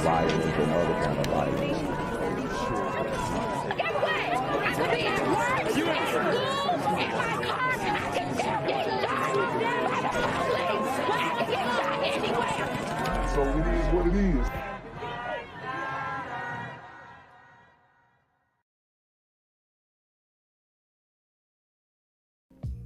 violence and other kind of violence. Get away! I could be at work, at school, in my car, and I can still get shot by the police. I can get shot anywhere. So it is what it is.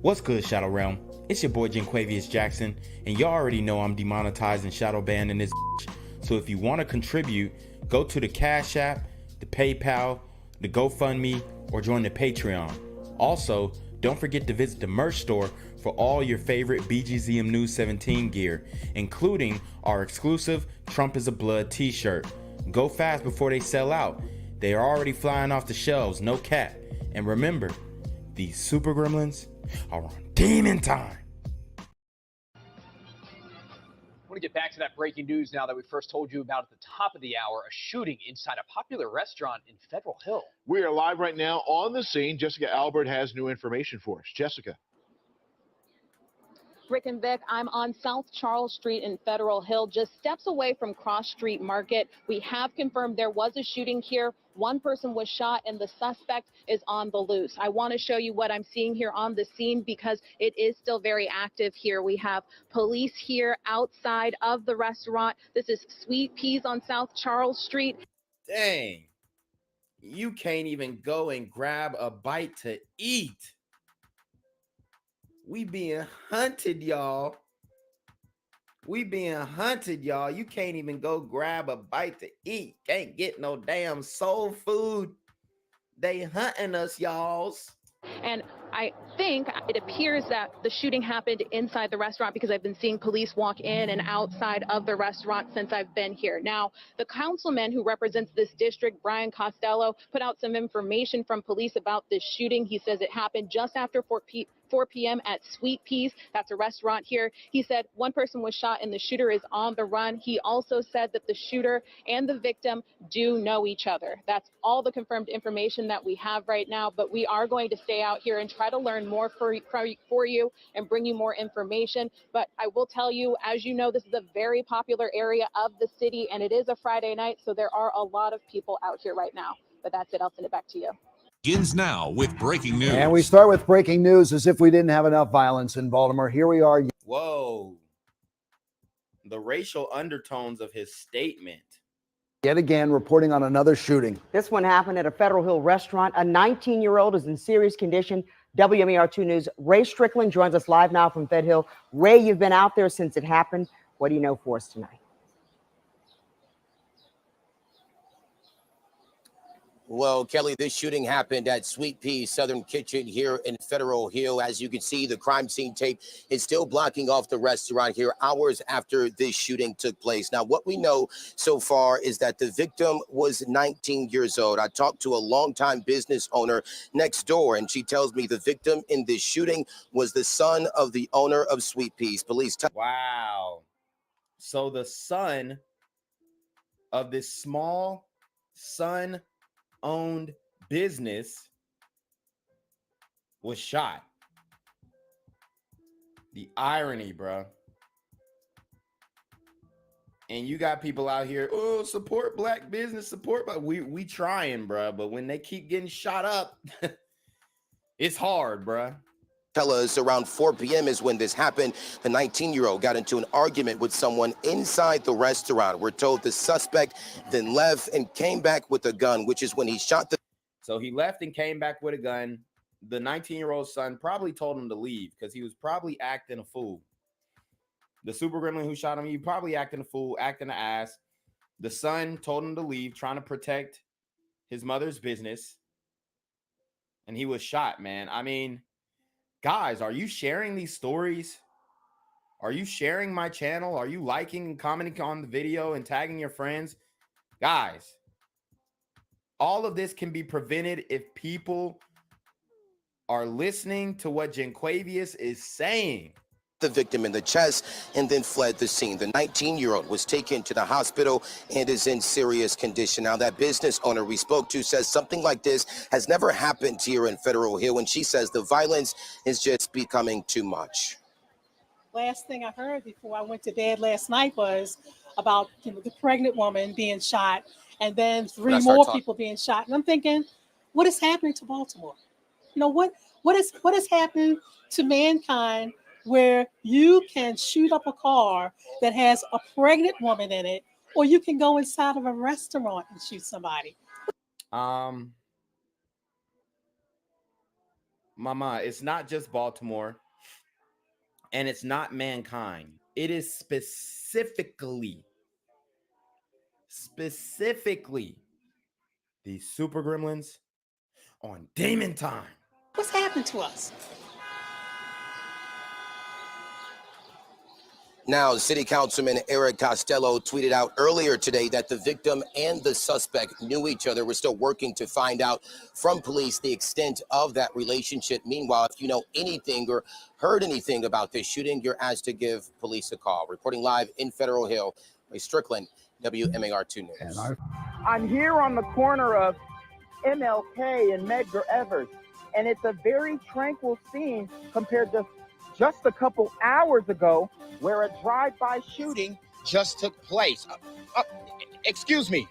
What's good, Shadow Realm? It's your boy Jenquavius Jackson, and y'all already know I'm demonetized and shadow banned in this bitch. So if you want to contribute, go to the Cash App, the PayPal, the GoFundMe, or join the Patreon. Also, don't forget to visit the merch store for all your favorite BGZM News 17 gear, including our exclusive Trump is a Blood t-shirt. Go fast before they sell out. They are already flying off the shelves, no cap. And remember, these super gremlins are on demon time. I want to get back to that breaking news now that we first told you about at the top of the hour, a shooting inside a popular restaurant in Federal Hill. We are live right now on the scene. Jessica Albert has new information for us. Jessica. Rick and Vic, I'm on South Charles Street in Federal Hill, just steps away from Cross Street Market. We have confirmed there was a shooting here. One person was shot and the suspect is on the loose. I want to show you what I'm seeing here on the scene because it is still very active here. We have police here outside of the restaurant. This is Sweet Peas on South Charles Street. Dang, you can't even go and grab a bite to eat. We being hunted, y'all. We being hunted, y'all. You can't even go grab a bite to eat. Can't get no damn soul food. They hunting us, y'alls. And I think it appears that the shooting happened inside the restaurant because I've been seeing police walk in and outside of the restaurant since I've been here. Now, the councilman who represents this district, Brian Costello, put out some information from police about this shooting. He says it happened just after 4 p.m. at Sweet Peas. That's a restaurant here. He said one person was shot and the shooter is on the run. He also said that the shooter and the victim do know each other. That's all the confirmed information that we have right now, but we are going to stay out here and try to learn more for you and bring you more information. But I will tell you, as you know, this is a very popular area of the city and it is a Friday night, so there are a lot of people out here right now. But that's it. I'll send it back to you. Begins now with breaking news. And we start with breaking news as if we didn't have enough violence in Baltimore. Here we are. Whoa. The racial undertones of his statement. Yet again, reporting on another shooting. This one happened at a Federal Hill restaurant. A 19-year-old is in serious condition. WMER2 News' Ray Strickland joins us live now from Fed Hill. Ray, you've been out there since it happened. What do you know for us tonight? Well, Kelly, this shooting happened at Sweet Peas Southern Kitchen here in Federal Hill. As you can see, the crime scene tape is still blocking off the restaurant here hours after this shooting took place. Now, what we know so far is that the victim was 19 years old. I talked to a longtime business owner next door, and she tells me the victim in this shooting was the son of the owner of Sweet Peas. Police. Wow. So the son of this small son-owned business was shot. The irony, bro. And you got people out here, oh, support black business, support, but we trying, bro. But when they keep getting shot up, it's hard, bro. Tell us around 4 p.m. is when this happened. The 19-year-old got into an argument with someone inside the restaurant. We're told the suspect then left and came back with a gun, which is when he shot the. So he left and came back with a gun. The 19-year-old son probably told him to leave because he was probably acting a fool. The super gremlin who shot him, he probably acting a fool, acting an ass. The son told him to leave, trying to protect his mother's business. And he was shot, man. I mean, guys, are you sharing these stories? Are you sharing my channel? Are you liking and commenting on the video and tagging your friends? Guys, all of this can be prevented if people are listening to what Jenquavius is saying. The victim in the chest and then fled the scene. The 19-year-old was taken to the hospital and is in serious condition. Now, that business owner we spoke to says something like this has never happened here in Federal Hill, and she says the violence is just becoming too much. Last thing I heard before I went to bed last night was about the pregnant woman being shot, and then 3 more people being shot. And I'm thinking, what is happening to Baltimore? What is happening to mankind where you can shoot up a car that has a pregnant woman in it, or you can go inside of a restaurant and shoot somebody? Mama, it's not just Baltimore, and it's not mankind. It is specifically these super gremlins on Demon Time. What's happened to us? Now, City Councilman Eric Costello tweeted out earlier today that the victim and the suspect knew each other. We're still working to find out from police the extent of that relationship. Meanwhile, if you know anything or heard anything about this shooting, you're asked to give police a call. Reporting live in Federal Hill, Ray Strickland, WMAR2 News. I'm here on the corner of MLK and Medgar Evers, and it's a very tranquil scene compared to just a couple hours ago where a drive-by shooting just took place. Excuse me,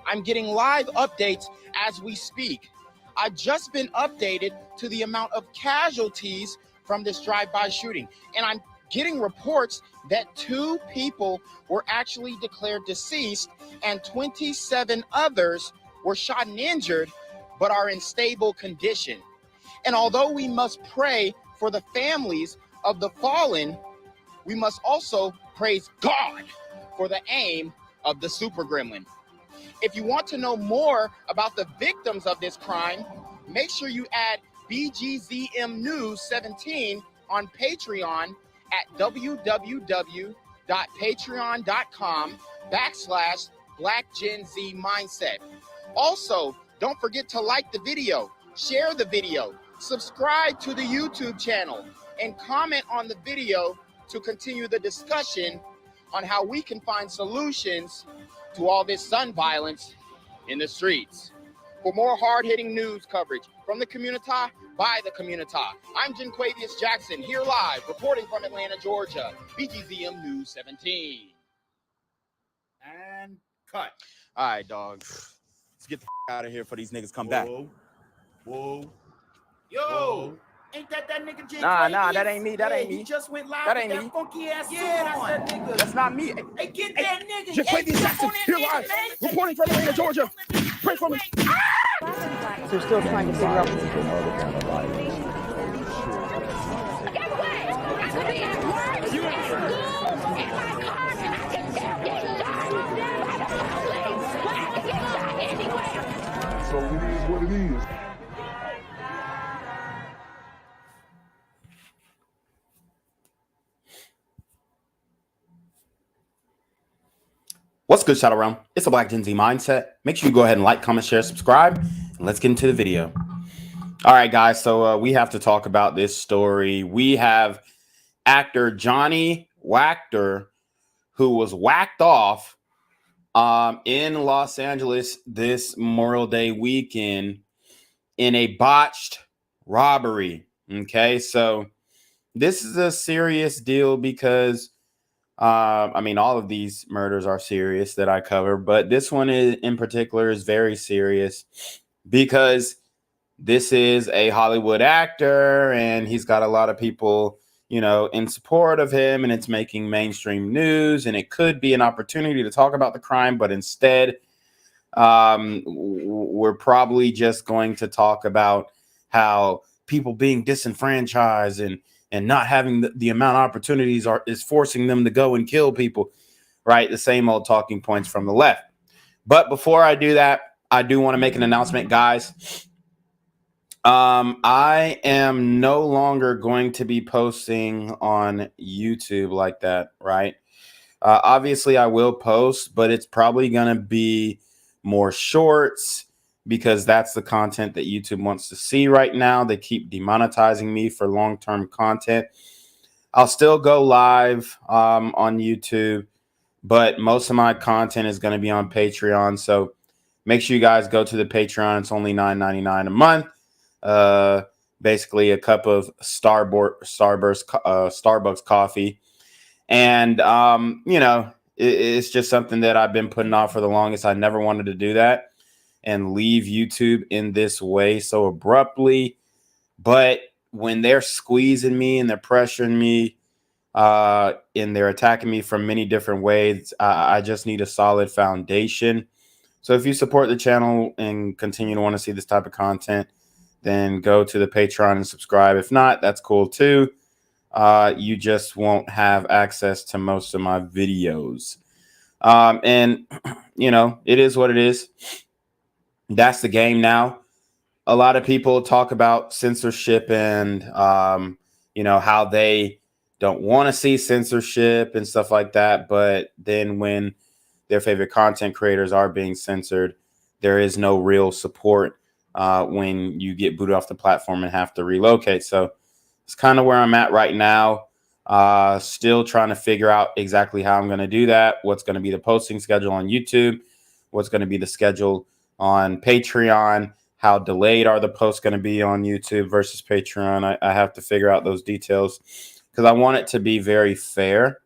I'm getting live updates as we speak. I've just been updated to the amount of casualties from this drive-by shooting, and I'm getting reports that 2 people were actually declared deceased and 27 others were shot and injured but are in stable condition. And although we must pray for the families of the fallen, we must also praise God for the aim of the super gremlin. If you want to know more about the victims of this crime, make sure you add BGZM News 17 on Patreon at www.patreon.com/blackgenzmindset. Also, don't forget to like the video, share the video, subscribe to the YouTube channel, and comment on the video to continue the discussion on how we can find solutions to all this gun violence in the streets. For more hard-hitting news coverage from the community, by the community, I'm Janquavius Jackson, here live, reporting from Atlanta, Georgia, BGZM News 17. And cut. All right, dog. Let's get the out of here for these niggas come back. Whoa. Yo. Ain't that nigga J? Nah, that ain't me. That ain't me. He just went live. That ain't with me. Funky ass Yeah, song. that's that nigga. That's not me. Hey, get that nigga. Janquavius Jackson, here live, reporting from Atlanta, Georgia. Pray for me. They're still trying to figure out. Get away! I could be at work, at school, in my car, and I can still get shot by the police. But I can get shot anywhere. So it is what it is. What's good, Shadow Realm? It's a Black Gen Z Mindset. Make sure you go ahead and like, comment, share, subscribe, and let's get into the video. All right, guys, so we have to talk about this story. We have actor Johnny Wactor, who was whacked off in Los Angeles this Memorial Day weekend in a botched robbery. Okay, so this is a serious deal because I mean, all of these murders are serious that I cover, but this one in particular is very serious because this is a Hollywood actor and he's got a lot of people, you know, in support of him, and it's making mainstream news, and it could be an opportunity to talk about the crime, but instead we're probably just going to talk about how people being disenfranchised and not having the amount of opportunities is forcing them to go and kill people, right? The same old talking points from the left. But before I do that, I do want to make an announcement, guys. I am no longer going to be posting on YouTube like that, right? Obviously, I will post, but it's probably going to be more shorts because that's the content that YouTube wants to see right now. They keep demonetizing me for long-term content. I'll still go live on YouTube, but most of my content is going to be on Patreon. So make sure you guys go to the Patreon. It's only $9.99 a month. Basically a cup of Starbucks coffee. And, you know, it's just something that I've been putting off for the longest. I never wanted to do that and leave YouTube in this way so abruptly. But when they're squeezing me and they're pressuring me, and they're attacking me from many different ways, I just need a solid foundation. So if you support the channel and continue to want to see this type of content, then go to the Patreon and subscribe. If not, that's cool too. You just won't have access to most of my videos. And, you know, it is what it is. That's the game now. A lot of people talk about censorship and, you know, how they don't want to see censorship and stuff like that. But then when their favorite content creators are being censored, there is no real support when you get booted off the platform and have to relocate. So it's kind of where I'm at right now. Still trying to figure out exactly how I'm going to do that. What's going to be the posting schedule on YouTube? What's going to be the schedule on Patreon? How delayed are the posts going to be on YouTube versus Patreon? I have to figure out those details because I want it to be very fair.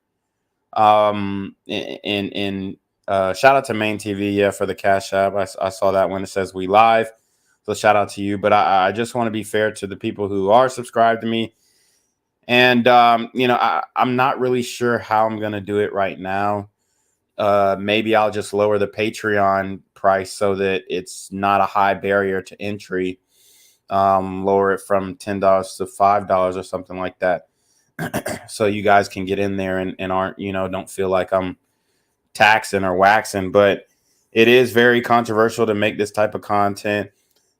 Shout out to Main TV, yeah, for the Cash App. I saw that when it says we live. So shout out to you. But I just want to be fair to the people who are subscribed to me. And, you know, I'm not really sure how I'm going to do it right now. Maybe I'll just lower the Patreon price so that it's not a high barrier to entry. Lower it from $10 to $5 or something like that. So you guys can get in there and aren't, you know, don't feel like I'm taxing or waxing. But it is very controversial to make this type of content.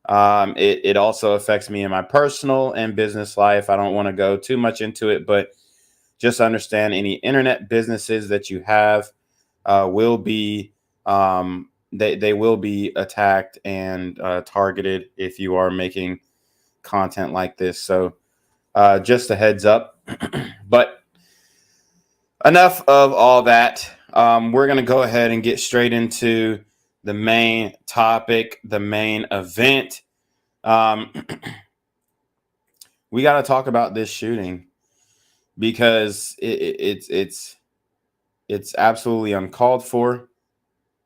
It also affects me in my personal and business life. I don't want to go too much into it, but just understand any internet businesses that you have will be they will be attacked and targeted if you are making content like this. So just a heads up. But enough of all that. We're going to go ahead and get straight into the main topic, the main event. We got to talk about this shooting because it's absolutely uncalled for,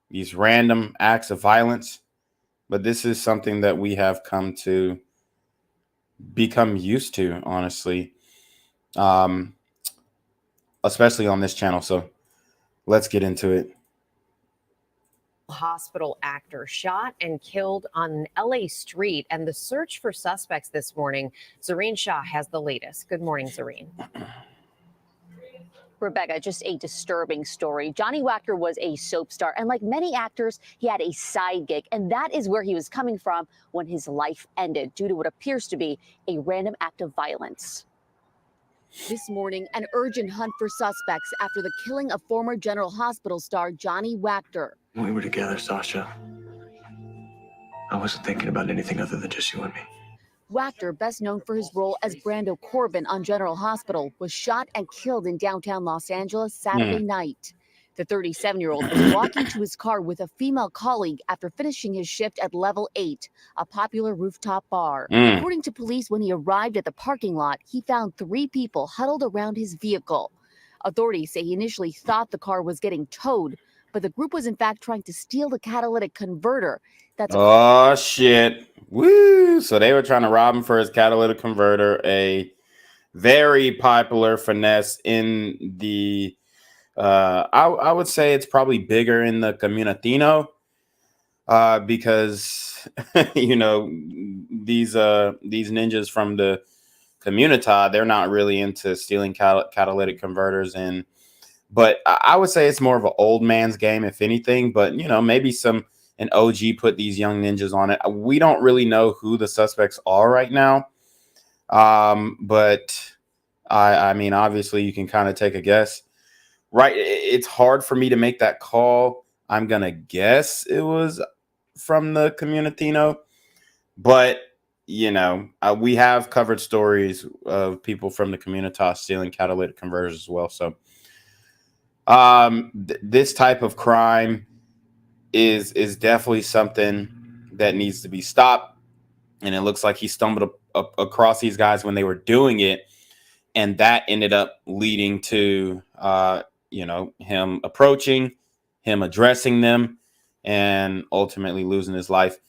these random acts of violence. But this is something that we have come to become used to, honestly, especially on this channel. So let's get into it. Hospital actor shot and killed on an LA street, and the search for suspects this morning. Zareen Shah has the latest. Good morning, Zareen. Rebecca, just a disturbing story. Johnny Wactor was a soap star, and like many actors, he had a side gig, and that is where he was coming from when his life ended due to what appears to be a random act of violence. This morning, an urgent hunt for suspects after the killing of former General Hospital star Johnny Wactor. When we were together, Sasha, I wasn't thinking about anything other than just you and me. Wactor, best known for his role as Brando Corbin on General Hospital, was shot and killed in downtown Los Angeles Saturday night. The 37-year-old was walking to his car with a female colleague after finishing his shift at Level 8, a popular rooftop bar. According to police, when he arrived at the parking lot, he found 3 people huddled around his vehicle. Authorities say he initially thought the car was getting towed, but the group was in fact trying to steal the catalytic converter. That's oh shit. Woo! So they were trying to rob him for his catalytic converter, a very popular finesse in the I would say it's probably bigger in the Comunitino because you know these ninjas from the Comunità, they're not really into stealing catalytic converters, but I would say it's more of an old man's game, if anything. But you know, maybe an OG put these young ninjas on it. We don't really know who the suspects are right now, but I mean, obviously, you can kind of take a guess. Right, it's hard for me to make that call. I'm gonna guess it was from the Comunitino, but you know, we have covered stories of people from the Comunità stealing catalytic converters as well. So, this type of crime is definitely something that needs to be stopped, and it looks like he stumbled across these guys when they were doing it, and that ended up leading to you know, him approaching, him addressing them, and ultimately losing his life,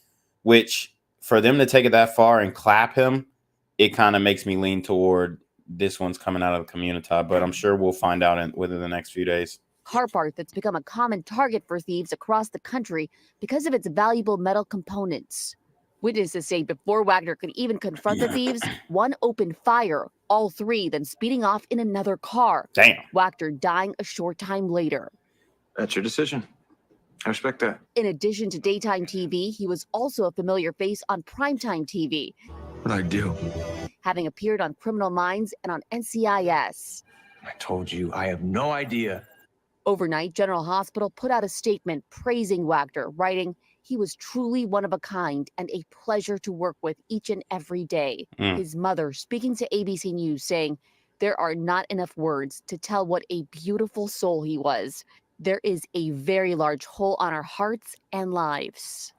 which for them to take it that far and clap him, it kind of makes me lean toward this one's coming out of the community, but I'm sure we'll find out within the next few days. Car part that's become a common target for thieves across the country because of its valuable metal components. Witnesses say before Wactor could even confront the thieves, one opened fire, all three then speeding off in another car. Damn. Wactor dying a short time later. That's your decision. I respect that. In addition to daytime TV, he was also a familiar face on primetime TV, What'd I do? having appeared on Criminal Minds and on NCIS. I told you, I have no idea. Overnight, General Hospital put out a statement praising Wactor, writing, "He was truly one of a kind and a pleasure to work with each and every day." His mother speaking to ABC News saying, "There are not enough words to tell what a beautiful soul he was. There is a very large hole on our hearts and lives."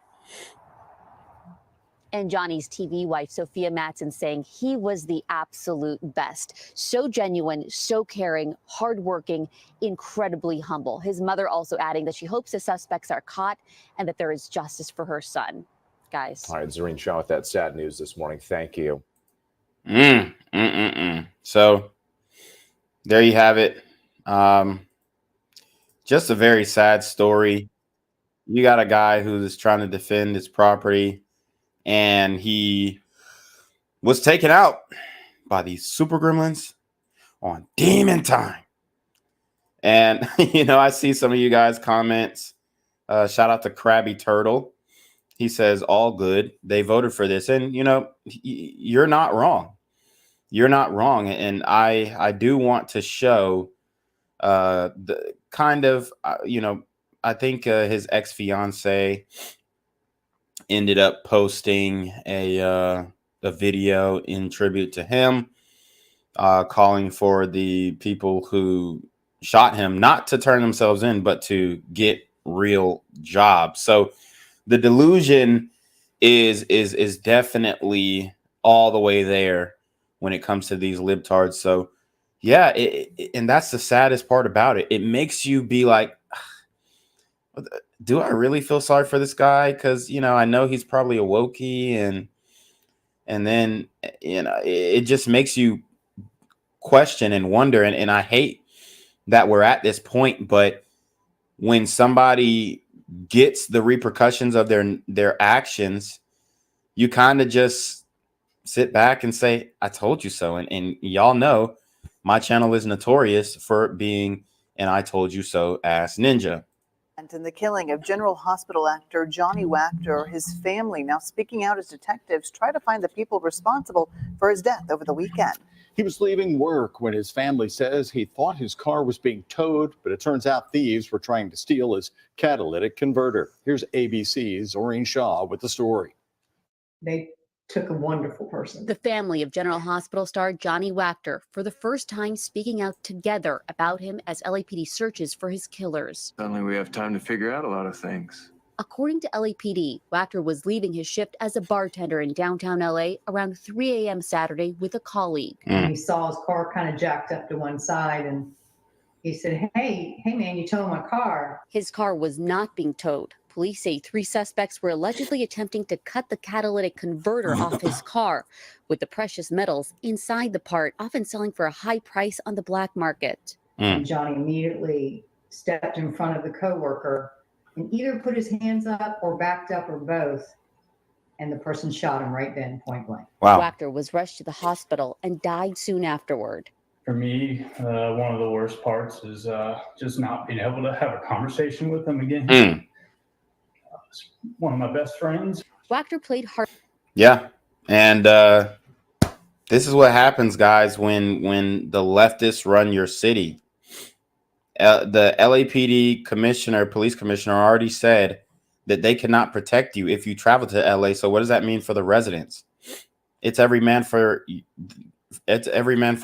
And Johnny's TV wife, Sophia Matson, saying he was the absolute best. So genuine, so caring, hardworking, incredibly humble. His mother also adding that she hopes the suspects are caught and that there is justice for her son. Guys. All right, Zareen Shaw with that sad news this morning. Thank you. So there you have it. Just a very sad story. You got a guy who's trying to defend his property, and he was taken out by these super gremlins on demon time. And, you know, I see some of you guys' comments. Shout out to Krabby Turtle. He says, all good. They voted for this. And, you know, you're not wrong. You're not wrong. And I do want to show the kind of, you know, I think his ex-fiance ended up posting a video in tribute to him, calling for the people who shot him not to turn themselves in, but to get real jobs. So the delusion is definitely all the way there when it comes to these libtards. So yeah, and that's the saddest part about it. It makes you be like, do I really feel sorry for this guy? Because, you know, I know he's probably a wokey, and then, you know, it just makes you question and wonder. And I hate that we're at this point, but when somebody gets the repercussions of their actions, you kind of just sit back and say, I told you so. And y'all know my channel is notorious for being an I told you so ass ninja. And the killing of General Hospital actor Johnny Wactor, his family now speaking out as detectives try to find the people responsible for his death over the weekend. He was leaving work when his family says he thought his car was being towed, but it turns out thieves were trying to steal his catalytic converter. Here's ABC's Oreen Shaw with the story. They took a wonderful person. The family of General Hospital star Johnny Wactor for the first time speaking out together about him as LAPD searches for his killers. Suddenly we have time to figure out a lot of things. According to LAPD, Wactor was leaving his shift as a bartender in downtown LA around 3 a.m. Saturday with a colleague. He saw his car kind of jacked up to one side, and he said, hey man, you towed my car. His car was not being towed. Police say 3 suspects were allegedly attempting to cut the catalytic converter off his car, with the precious metals inside the part often selling for a high price on the black market. And Johnny immediately stepped in front of the coworker and either put his hands up or backed up or both, and the person shot him right then, point blank. Wow. Wactor was rushed to the hospital and died soon afterward. For me, one of the worst parts is just not being able to have a conversation with him again. One of my best friends. Wactor played hard. Yeah. And this is what happens, guys, when the leftists run your city. The LAPD commissioner, police commissioner, already said that they cannot protect you if you travel to LA. So what does that mean for the residents? It's every man for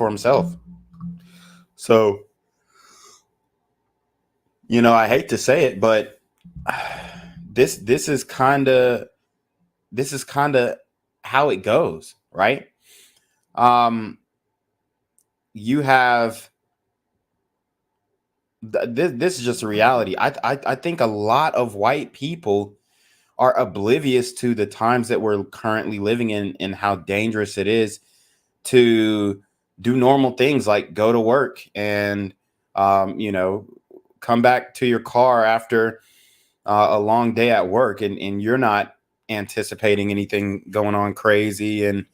himself. So, you know, I hate to say it, but this is kind of how it goes, right? You have this is just a reality. I think a lot of white people are oblivious to the times that we're currently living in and how dangerous it is to do normal things like go to work and come back to your car after a long day at work, and you're not anticipating anything going on crazy and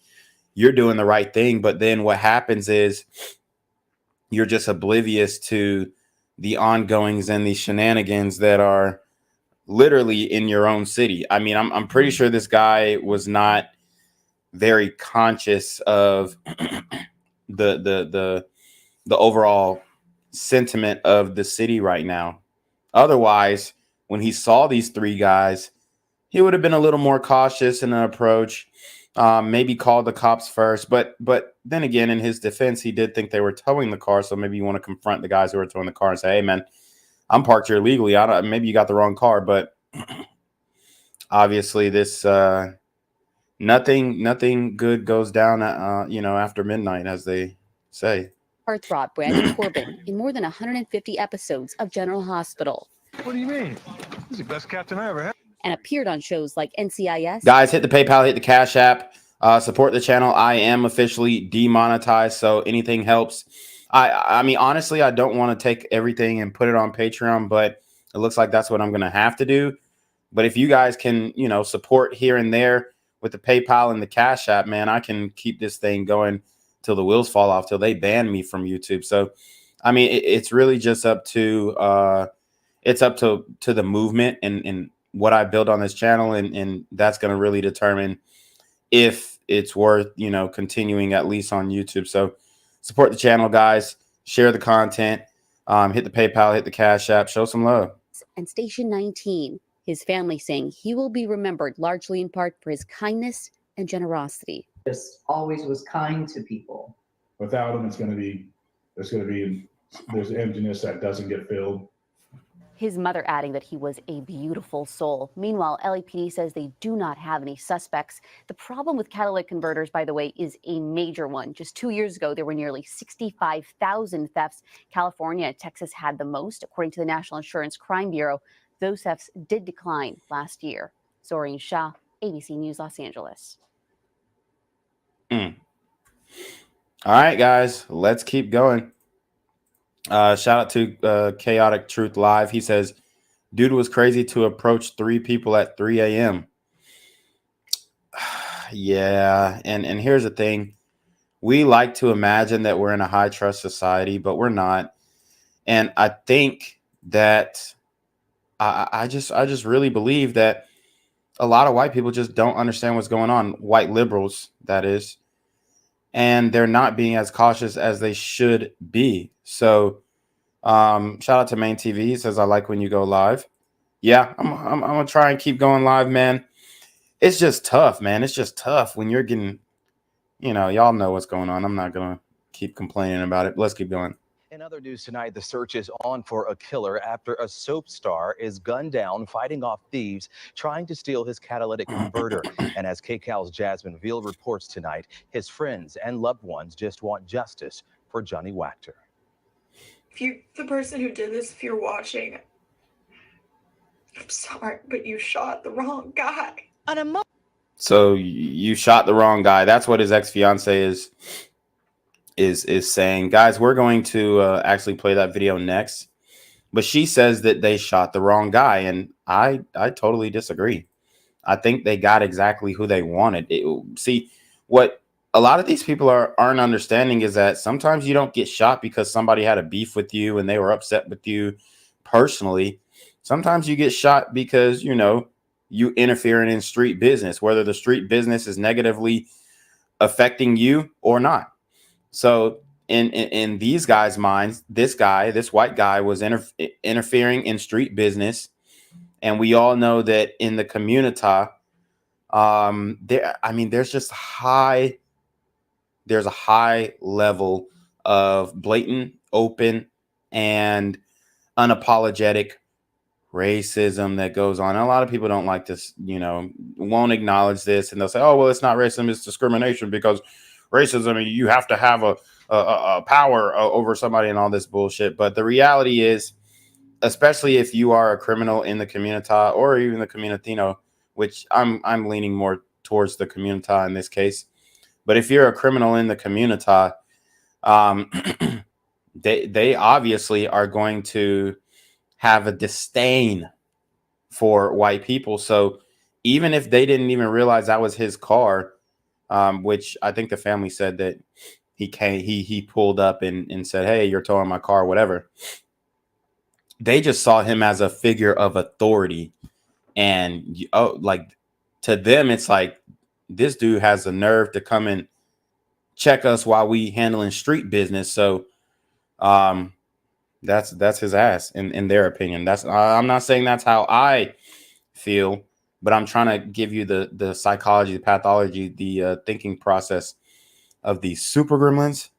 you're doing the right thing. But then what happens is you're just oblivious to the ongoings and the shenanigans that are literally in your own city. I mean, I'm pretty sure this guy was not very conscious of the overall sentiment of the city right now. Otherwise, when he saw these three guys, he would have been a little more cautious in an approach. Maybe called the cops first, but then again, in his defense, he did think they were towing the car. So maybe you want to confront the guys who were towing the car and say, "Hey, man, I'm parked here illegally. Maybe you got the wrong car." But obviously, this nothing good goes down, after midnight, as they say. Heartthrob Brandon Corbin in more than 150 episodes of General Hospital. What do you mean? This is the best captain I ever had. And appeared on shows like NCIS. Guys, hit the PayPal, hit the Cash App, support the channel. I am officially demonetized, so anything helps. I mean, honestly, I don't want to take everything and put it on Patreon, but it looks like that's what I'm going to have to do. But if you guys can, support here and there with the PayPal and the Cash App, man, I can keep this thing going till the wheels fall off, till they ban me from YouTube. So, I mean, it's really just up to the movement and what I build on this channel, and that's going to really determine if it's worth, continuing at least on YouTube. So support the channel, guys, share the content, hit the PayPal, hit the Cash App, show some love. And Station 19, his family saying he will be remembered largely in part for his kindness and generosity. Just always was kind to people. Without him, there's emptiness that doesn't get filled. His mother adding that he was a beautiful soul. Meanwhile, LAPD says they do not have any suspects. The problem with catalytic converters, by the way, is a major one. Just 2 years ago, there were nearly 65,000 thefts. California and Texas had the most, according to the National Insurance Crime Bureau. Those thefts did decline last year. Zoreen Shah, ABC News, Los Angeles. All right, guys, let's keep going. Shout out to Chaotic Truth Live. He says, dude was crazy to approach 3 people at 3 a.m. Yeah, and here's the thing. We like to imagine that we're in a high trust society, but we're not. And I think that I just really believe that a lot of white people just don't understand what's going on. White liberals, that is. And they're not being as cautious as they should be. So shout out to Main TV. He says, I like when you go live. Yeah, I'm gonna try and keep going live, man. It's just tough, man. It's just tough when you're getting, y'all know what's going on. I'm not gonna keep complaining about it. Let's keep going. In other news tonight, the search is on for a killer after a soap star is gunned down fighting off thieves trying to steal his catalytic converter. And as KCAL's Jasmine Veal reports tonight, his friends and loved ones just want justice for Johnny Wactor. If you, the person who did this, if you're watching, I'm sorry, but you shot the wrong guy. So you shot the wrong guy. That's what his ex-fiance is saying. Guys, we're going to actually play that video next. But she says that they shot the wrong guy, and I totally disagree. I think they got exactly who they wanted. See, what a lot of these people aren't understanding is that sometimes you don't get shot because somebody had a beef with you and they were upset with you personally. Sometimes you get shot because, you interfering in street business, whether the street business is negatively affecting you or not. So in these guys' minds, this white guy was interfering in street business. And we all know that in the community, there's a high level of blatant, open, and unapologetic racism that goes on. And a lot of people don't like this, won't acknowledge this. And they'll say, oh, well, it's not racism, it's discrimination, because racism, you have to have power over somebody and all this bullshit. But the reality is, especially if you are a criminal in the communita or even the communitino, which I'm leaning more towards the communita in this case. But if you're a criminal in the communita, they obviously are going to have a disdain for white people. So even if they didn't even realize that was his car, which I think the family said that he pulled up and said, "Hey, you're towing my car," whatever. They just saw him as a figure of authority. And like to them, it's like, this dude has the nerve to come and check us while we handling street business. So that's his ass in their opinion. I'm not saying that's how I feel, but I'm trying to give you the psychology, the pathology, the thinking process of these super gremlins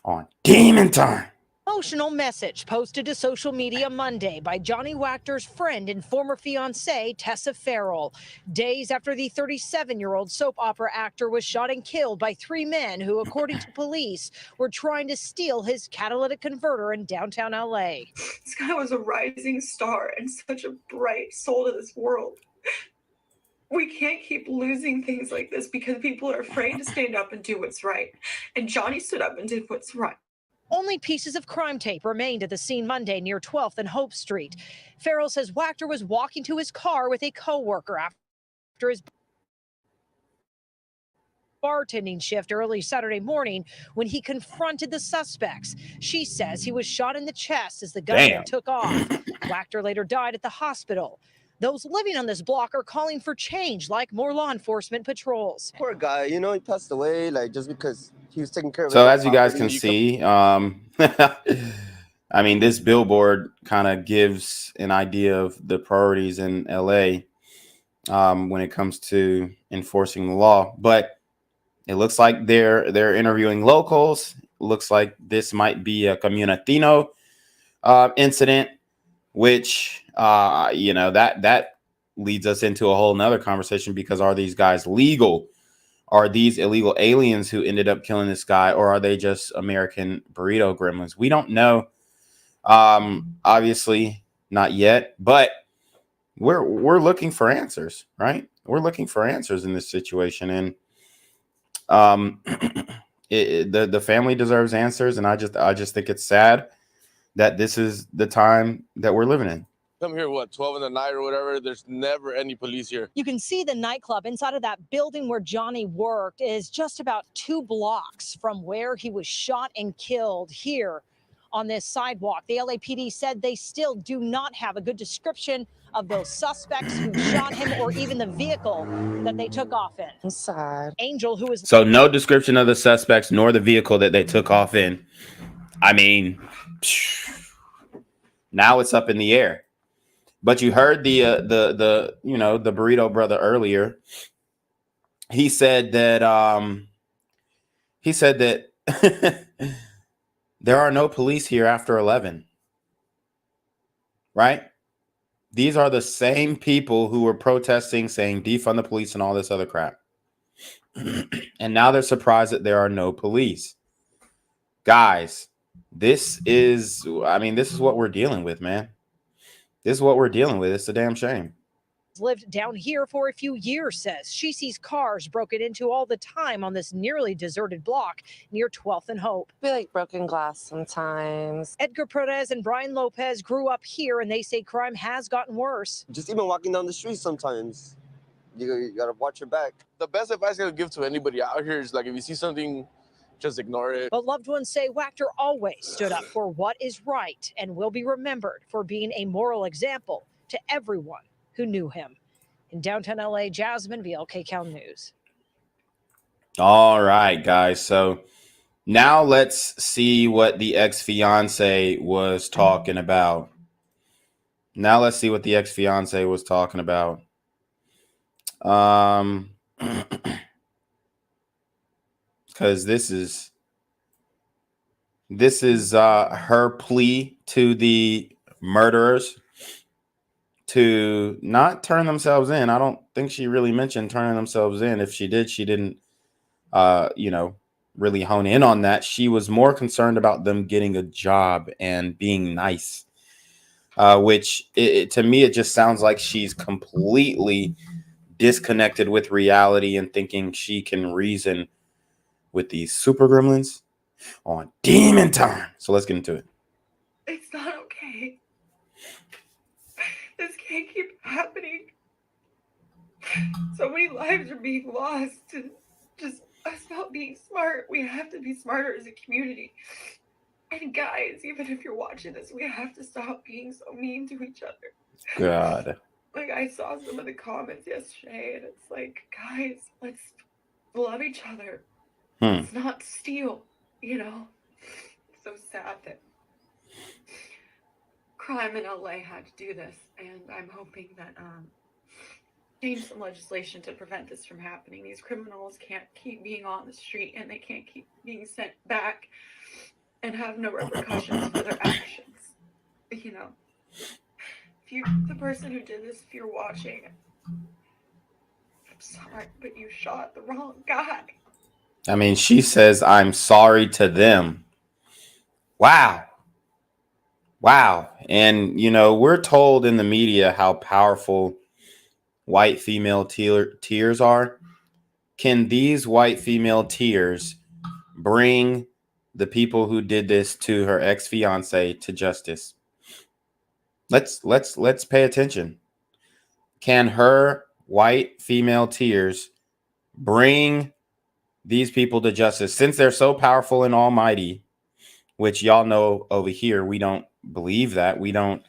on Demon Time. Emotional message posted to social media Monday by Johnny Wactor's friend and former fiancée, Tessa Farrell, days after the 37-year-old soap opera actor was shot and killed by 3 men who, according to police, were trying to steal his catalytic converter in downtown LA. This guy was a rising star and such a bright soul to this world. We can't keep losing things like this because people are afraid to stand up and do what's right. And Johnny stood up and did what's right. Only pieces of crime tape remained at the scene Monday near 12th and Hope Street. Farrell says Wactor was walking to his car with a co-worker after his bartending shift early Saturday morning when he confronted the suspects. She says he was shot in the chest as the gunman took off. Wactor later died at the hospital. Those living on this block are calling for change, like more law enforcement patrols. Poor guy, you know, he passed away like just because he was taking care of. So as you guys can see, I mean, this billboard kind of gives an idea of the priorities in LA when it comes to enforcing the law. But it looks like they're interviewing locals. It looks like this might be a Comunitino incident, which you know, that leads us into a whole nother conversation, because are these guys legal? Are these illegal aliens who ended up killing this guy, or are they just American burrito gremlins? We don't know. Obviously not yet, but we're looking for answers, right? We're looking for answers in this situation, and the family deserves answers, and I just think it's sad that this is the time that we're living in. Come here, what, 12 in the night or whatever? There's never any police here. You can see the nightclub inside of that building where Johnny worked is just about 2 blocks from where he was shot and killed here on this sidewalk. The LAPD said they still do not have a good description of those suspects who shot him or even the vehicle that they took off in. Inside. Angel, who was... So no description of the suspects nor the vehicle that they took off in. I mean, now it's up in the air. But you heard the you know, the burrito brother earlier. He said that there are no police here after 11. Right? These are the same people who were protesting, saying defund the police and all this other crap. And now they're surprised that there are no police. Guys, this is what we're dealing with, man. This is what we're dealing with. It's a damn shame. Lived down here for a few years, says she sees cars broken into all the time on this nearly deserted block near 12th and Hope. Be like broken glass sometimes. Edgar Perez and Brian Lopez grew up here, and they say crime has gotten worse. Just even walking down the street sometimes, you gotta watch your back. The best advice I could give to anybody out here is, like, if you see something, just ignore it. But loved ones say Wactor always stood up for what is right and will be remembered for being a moral example to everyone who knew him. In downtown LA, Jasmine, VLK Cal News. All right, guys. So now let's see what the ex-fiance was talking about. Because this is her plea to the murderers to not turn themselves in. I don't think she really mentioned turning themselves in. If she did, she didn't, you know, really hone in on that. She was more concerned about them getting a job and being nice, which to me, it just sounds like she's completely disconnected with reality and thinking she can reason with these super gremlins on demon time. So let's get into it. It's not okay. This can't keep happening. So many lives are being lost to just us not being smart. We have to be smarter as a community. And guys, even if you're watching this, we have to stop being so mean to each other. God. Like, I saw some of the comments yesterday, and it's like, guys, let's love each other. Let's not steal, you know? It's so sad that crime in LA had to do this, and I'm hoping that change some legislation to prevent this from happening. These criminals can't keep being on the street, and they can't keep being sent back and have no repercussions for their actions. You know, if you, the person who did this, if you're watching, I'm sorry, but you shot the wrong guy. I mean, she says, I'm sorry to them. Wow. Wow. And, you know, we're told in the media how powerful white female tears are. Can these white female tears bring the people who did this to her ex-fiance to justice? Let's pay attention. Can her white female tears bring these people to justice? Since they're so powerful and almighty, which y'all know over here, we don't believe that. We don't,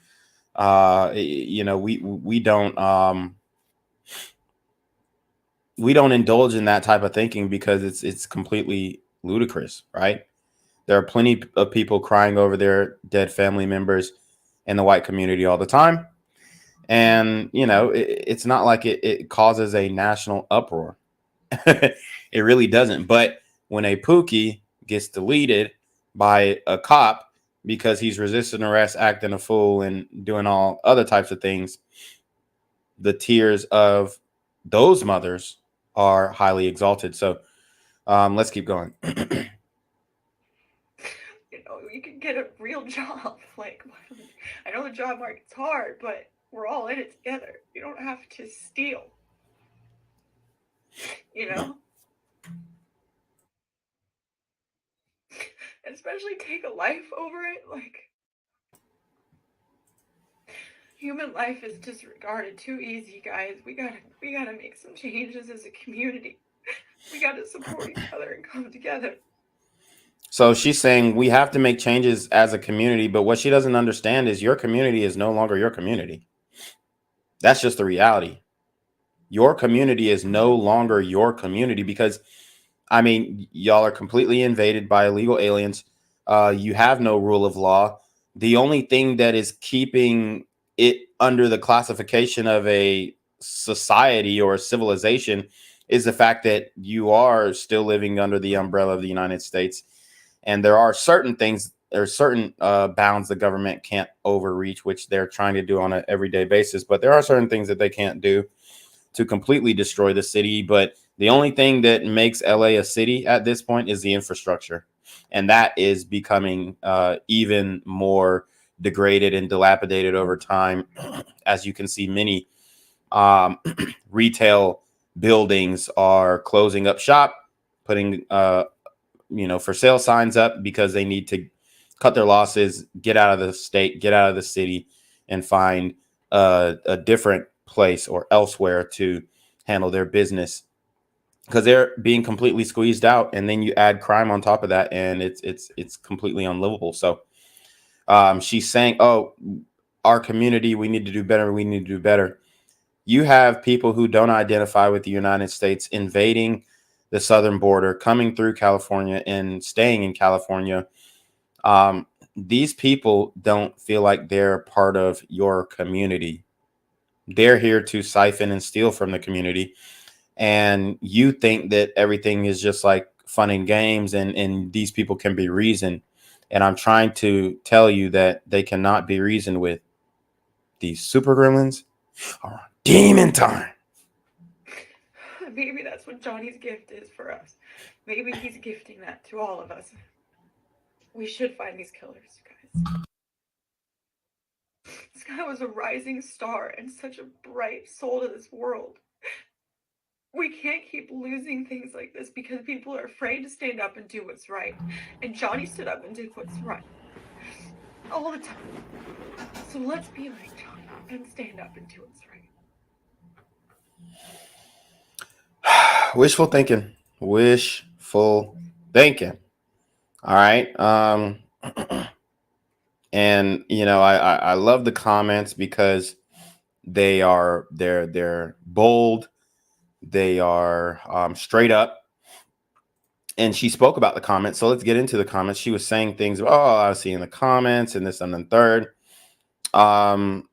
you know, we don't indulge in that type of thinking because it's completely ludicrous, right? There are plenty of people crying over their dead family members in the white community all the time. And, you know, it's not like it causes a national uproar. It really doesn't. But when a Pookie gets deleted by a cop because he's resisting arrest, acting a fool, and doing all other types of things, the tears of those mothers are highly exalted. So let's keep going. You know, you can get a real job. Like, I know the job market's hard, but we're all in it together. You don't have to steal. You know? Especially take a life over it. Like, human life is disregarded too easy, guys. We gotta make some changes as a community. We gotta support each other and come together. So she's saying we have to make changes as a community, but what she doesn't understand is your community is no longer your community. That's just the reality. Your community is no longer your community because, I mean, y'all are completely invaded by illegal aliens. You have no rule of law. The only thing that is keeping it under the classification of a society or a civilization is the fact that you are still living under the umbrella of the United States. And there are certain things, there are certain bounds the government can't overreach, which they're trying to do on an everyday basis. But there are certain things that they can't do to completely destroy the city. But the only thing that makes LA a city at this point is the infrastructure. And that is becoming even more degraded and dilapidated over time. As you can see, many retail buildings are closing up shop, putting for sale signs up because they need to cut their losses, get out of the state, get out of the city, and find a different place or elsewhere to handle their business because they're being completely squeezed out. And then you add crime on top of that, and it's completely unlivable. So she's saying, "Oh, our community, we need to do better. We need to do better." You have people who don't identify with the United States invading the southern border, coming through California and staying in California. These people don't feel like they're part of your community. They're here to siphon and steal from the community. And you think that everything is just like fun and games and these people can be reasoned. And I'm trying to tell you that they cannot be reasoned with. These super gremlins are on demon time. maybe that's what Johnny's gift is for us. Maybe he's gifting that to all of us. We should find these killers, guys. This guy was a rising star and such a bright soul to this world. We can't keep losing things like this because people are afraid to stand up and do what's right. And Johnny stood up and did what's right. All the time. So let's be like Johnny and stand up and do what's right. Wishful thinking. Wishful thinking. All right. And you know, I love the comments because they're bold, they are straight up. And she spoke about the comments. So let's get into the comments. She was saying things, oh, I was seeing the comments and this and then third. Some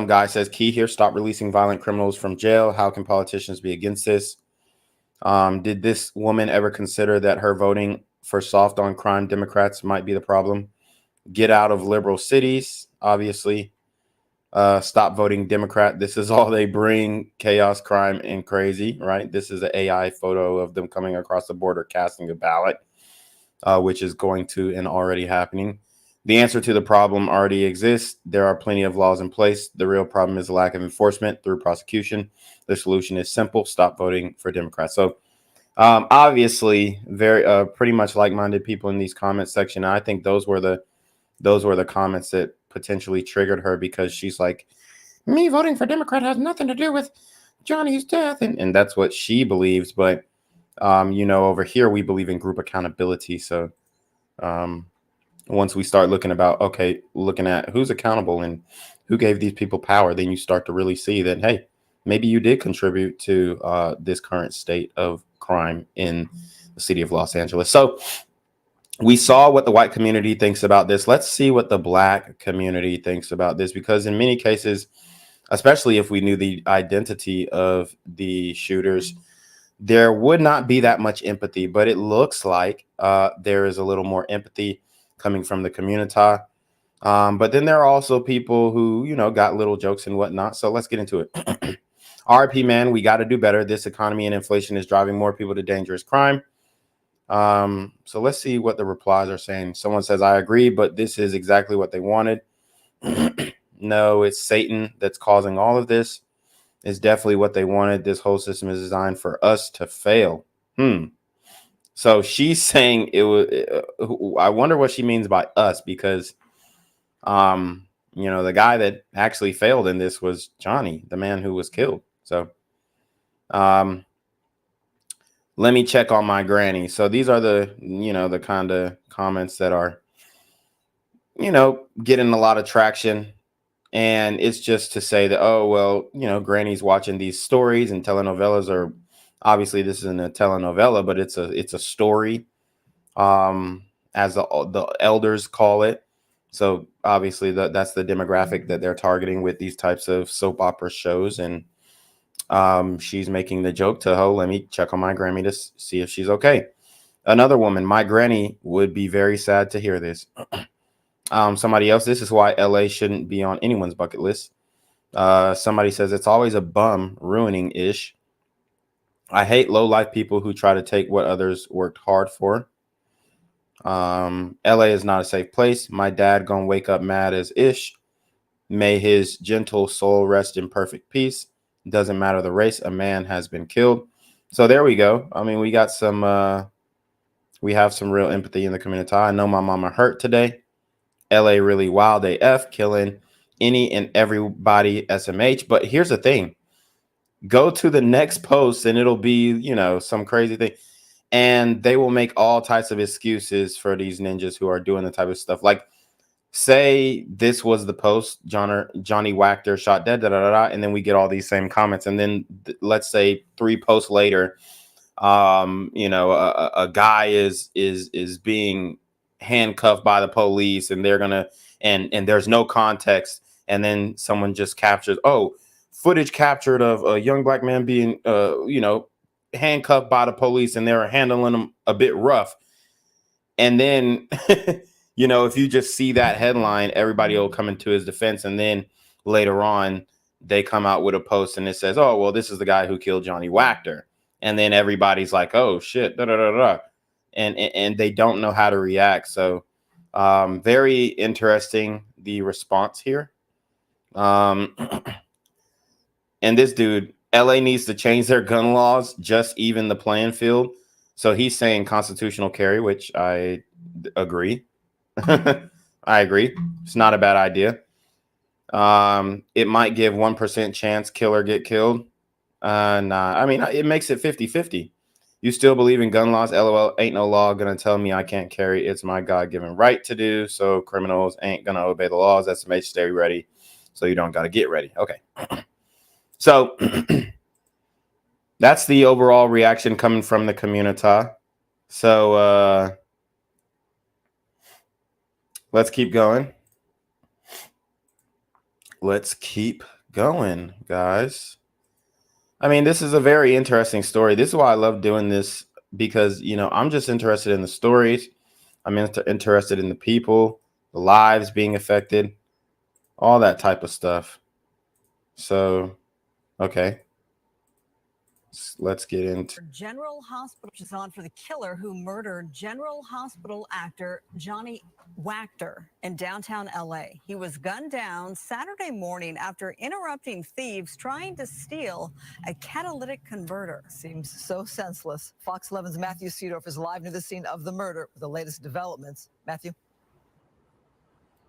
guy says, key here, stop releasing violent criminals from jail. How can politicians be against this? Did this woman ever consider that her voting for soft on crime Democrats might be the problem? Get out of liberal cities, obviously. Stop voting Democrat. This is all they bring: chaos, crime, and crazy, right? This is an AI photo of them coming across the border casting a ballot, which is going to and already happening. The answer to the problem already exists. There are plenty of laws in place. The real problem is the lack of enforcement through prosecution. The solution is simple: stop voting for Democrats. So obviously, very pretty much like-minded people in these comment section. I think those were the comments that potentially triggered her, because she's like, me voting for Democrat has nothing to do with Johnny's death. And that's what she believes. But, you know, over here, we believe in group accountability. So once we start looking at who's accountable and who gave these people power, then you start to really see that, hey, maybe you did contribute to this current state of crime in the city of Los Angeles. So we saw what the white community thinks about this. Let's see what the black community thinks about this, because in many cases, especially if we knew the identity of the shooters, there would not be that much empathy. But it looks like there is a little more empathy coming from the community. But then there are also people who, you know, got little jokes and whatnot. So let's get into it. RP, man, we got to do better. This economy and inflation is driving more people to dangerous crime. So let's see what the replies are saying. Someone says, I agree, but this is exactly what they wanted. No, it's Satan that's causing all of this. It's definitely what they wanted. This whole system is designed for us to fail. So she's saying it was, I wonder what she means by us, because, you know, the guy that actually failed in this was Johnny, the man who was killed. So, let me check on my granny. So these are the, you know, the kind of comments that are, you know, getting a lot of traction. And it's just to say that, oh, well, you know, granny's watching these stories, and telenovelas are, obviously this isn't a telenovela, but it's a story, as the elders call it. So obviously that's the demographic that they're targeting with these types of soap opera shows. And she's making the joke to, oh, let me check on my Grammy to see if she's okay. Another woman, my granny would be very sad to hear this. Somebody else, this is why LA shouldn't be on anyone's bucket list. Somebody says, it's always a bum ruining ish. I hate low life people who try to take what others worked hard for. LA is not a safe place. My dad gonna wake up mad as ish. May his gentle soul rest in perfect peace. Doesn't matter the race, a man has been killed. So there we go. I mean, we got some, we have some real empathy in the community. I know my mama hurt today. LA really wild AF, killing any and everybody SMH. But here's the thing. Go to the next post and it'll be, you know, some crazy thing. And they will make all types of excuses for these ninjas who are doing the type of stuff. Like, say this was the post, Johnny Wactor shot dead, and then we get all these same comments. And then let's say 3 posts later, you know, a guy is being handcuffed by the police, and they're gonna, and there's no context. And then someone just captures, oh, footage captured of a young black man being, you know, handcuffed by the police, and they're handling him a bit rough. And then, you know, if you just see that headline, everybody will come into his defense. And then later on, they come out with a post and it says, oh, well, this is the guy who killed Johnny Wactor. And then everybody's like, oh, shit, da, da, da, da. And they don't know how to react. So very interesting, the response here. And this dude, LA needs to change their gun laws, just even the playing field. So he's saying constitutional carry, which I agree. I agree. It's not a bad idea. It might give 1% chance killer get killed. Nah, I mean, it makes it 50-50. You still believe in gun laws? LOL, ain't no law gonna tell me I can't carry. It's my God-given right to do. So criminals ain't gonna obey the laws. That's to make stay ready. So you don't gotta get ready. Okay. So that's the overall reaction coming from the community. So let's keep going. Let's keep going, guys. I mean, this is a very interesting story. This is why I love doing this, because, you know, I'm just interested in the stories. I'm interested in the people, the lives being affected, all that type of stuff. So, okay. Let's get into General Hospital is on for the killer who murdered General Hospital actor Johnny Wactor in downtown LA. He was gunned down Saturday morning after interrupting thieves trying to steal a catalytic converter. Seems so senseless. Fox 11's Matthew Seedorf is live near the scene of the murder with the latest developments. Matthew?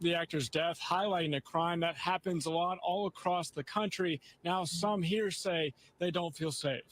The actor's death highlighting a crime that happens a lot all across the country. Now some here say they don't feel safe.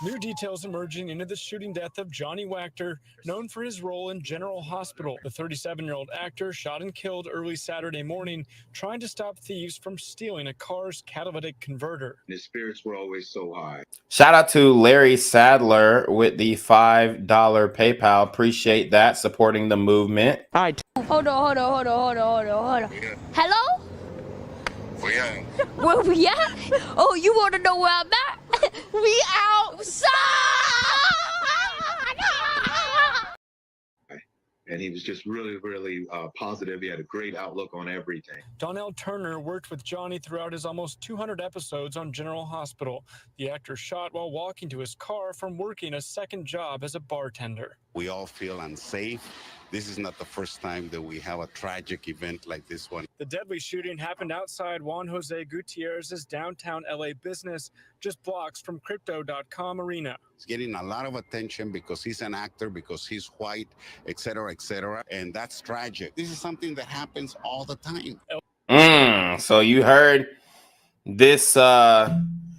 New details emerging into the shooting death of Johnny Wactor, known for his role in General Hospital. The 37-year-old actor shot and killed early Saturday morning, trying to stop thieves from stealing a car's catalytic converter. His spirits were always so high. Shout out to Larry Sadler with the $5 PayPal. Appreciate that, supporting the movement. All right. Hold on. Hello? Where we at? Oh, you want to know where I'm at? We outside! And he was just really, really positive. He had a great outlook on everything. Donnell Turner worked with Johnny throughout his almost 200 episodes on General Hospital. The actor shot while walking to his car from working a second job as a bartender. We all feel unsafe. This is not the first time that we have a tragic event like this one. The deadly shooting happened outside Juan Jose Gutierrez's downtown LA business, just blocks from Crypto.com arena. He's getting a lot of attention because he's an actor, because he's white, etc., and that's tragic. This is something that happens all the time. So you heard this burrito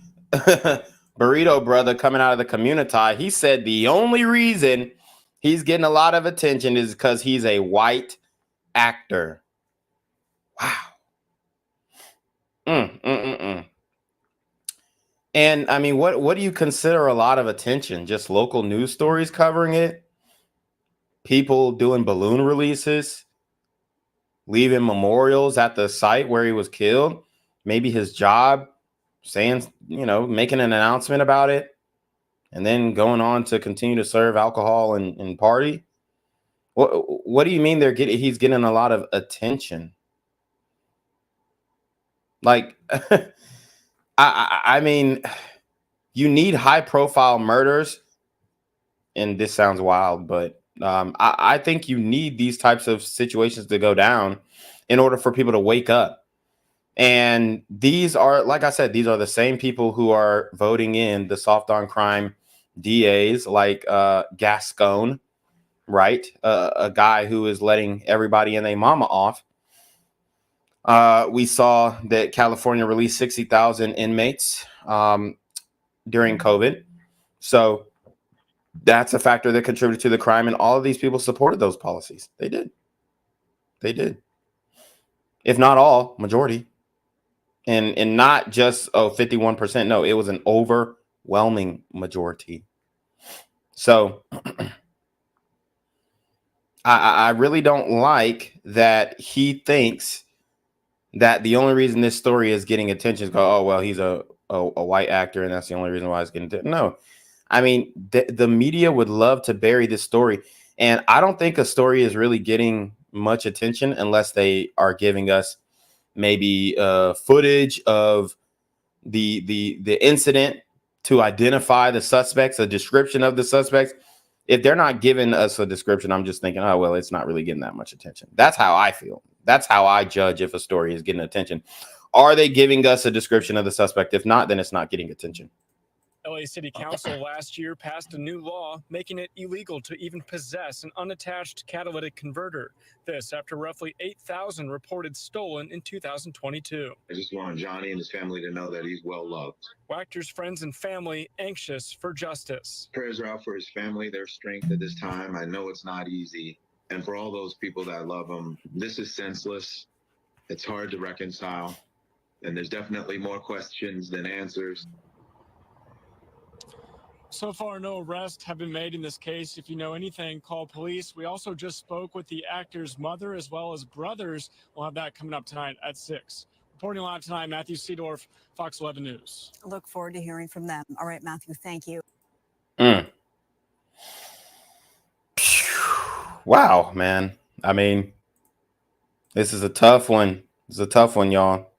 brother coming out of the community. He said the only reason he's getting a lot of attention is because he's a white actor. Wow. And I mean, what do you consider a lot of attention? Just local news stories covering it? People doing balloon releases? Leaving memorials at the site where he was killed? Maybe his job, saying, you know, making an announcement about it, and then going on to continue to serve alcohol and party? What do you mean he's getting a lot of attention? Like, I mean, you need high profile murders, and this sounds wild, but I think you need these types of situations to go down in order for people to wake up. And these are, like I said, these are the same people who are voting in the soft on crime DAs like Gascon, right? A guy who is letting everybody and their mama off. We saw that California released 60,000 inmates during COVID. So that's a factor that contributed to the crime. And all of these people supported those policies. They did. They did. If not all, majority. And not just 51%. No, it was an overwhelming majority. So I really don't like that he thinks that the only reason this story is getting attention is go, oh, well, he's a white actor and that's the only reason why it's getting attention. No, I mean, the media would love to bury this story. And I don't think a story is really getting much attention unless they are giving us maybe footage of the incident to identify the suspects, a description of the suspects. If they're not giving us a description, I'm just thinking, oh, well, it's not really getting that much attention. That's how I feel. That's how I judge if a story is getting attention. Are they giving us a description of the suspect? If not, then it's not getting attention. LA City Council last year passed a new law making it illegal to even possess an unattached catalytic converter. This after roughly 8,000 reported stolen in 2022. I just want Johnny and his family to know that he's well loved. Wactor's friends and family anxious for justice. Prayers are out for his family, their strength at this time. I know it's not easy. And for all those people that love him, this is senseless. It's hard to reconcile. And there's definitely more questions than answers. So far, no arrests have been made in this case. If you know anything, call police. We also just spoke with the actor's mother as well as brothers. We'll have that coming up tonight at 6. Reporting live tonight, Matthew Seedorf, Fox 11 News. Look forward to hearing from them. All right, Matthew, thank you. Wow, man. I mean, this is a tough one. It's a tough one, y'all.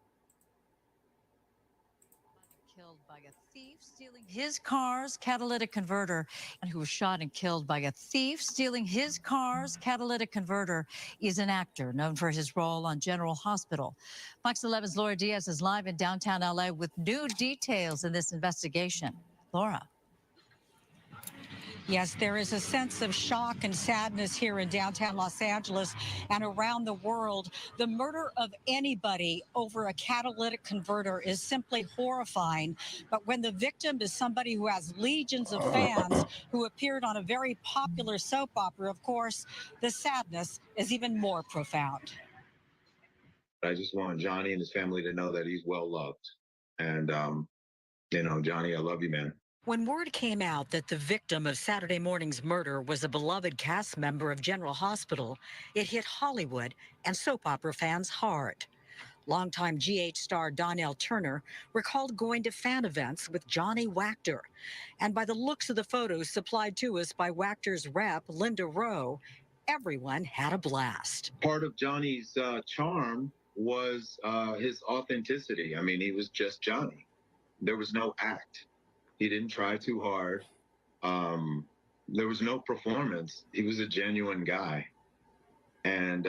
His car's catalytic converter, and who was shot and killed by a thief stealing his car's catalytic converter, is an actor known for his role on General Hospital. Fox 11's Laura Diaz is live in downtown LA with new details in this investigation. Laura. Yes, there is a sense of shock and sadness here in downtown Los Angeles and around the world. The murder of anybody over a catalytic converter is simply horrifying. But when the victim is somebody who has legions of fans who appeared on a very popular soap opera, of course, the sadness is even more profound. I just want Johnny and his family to know that he's well loved. And, you know, Johnny, I love you, man. When word came out that the victim of Saturday morning's murder was a beloved cast member of General Hospital, it hit Hollywood and soap opera fans hard. Longtime GH star Donnell Turner recalled going to fan events with Johnny Wactor. And by the looks of the photos supplied to us by Wactor's rep, Linda Rowe, everyone had a blast. Part of Johnny's charm was his authenticity. I mean, he was just Johnny. There was no act. He didn't try too hard. There was no performance. He was a genuine guy. And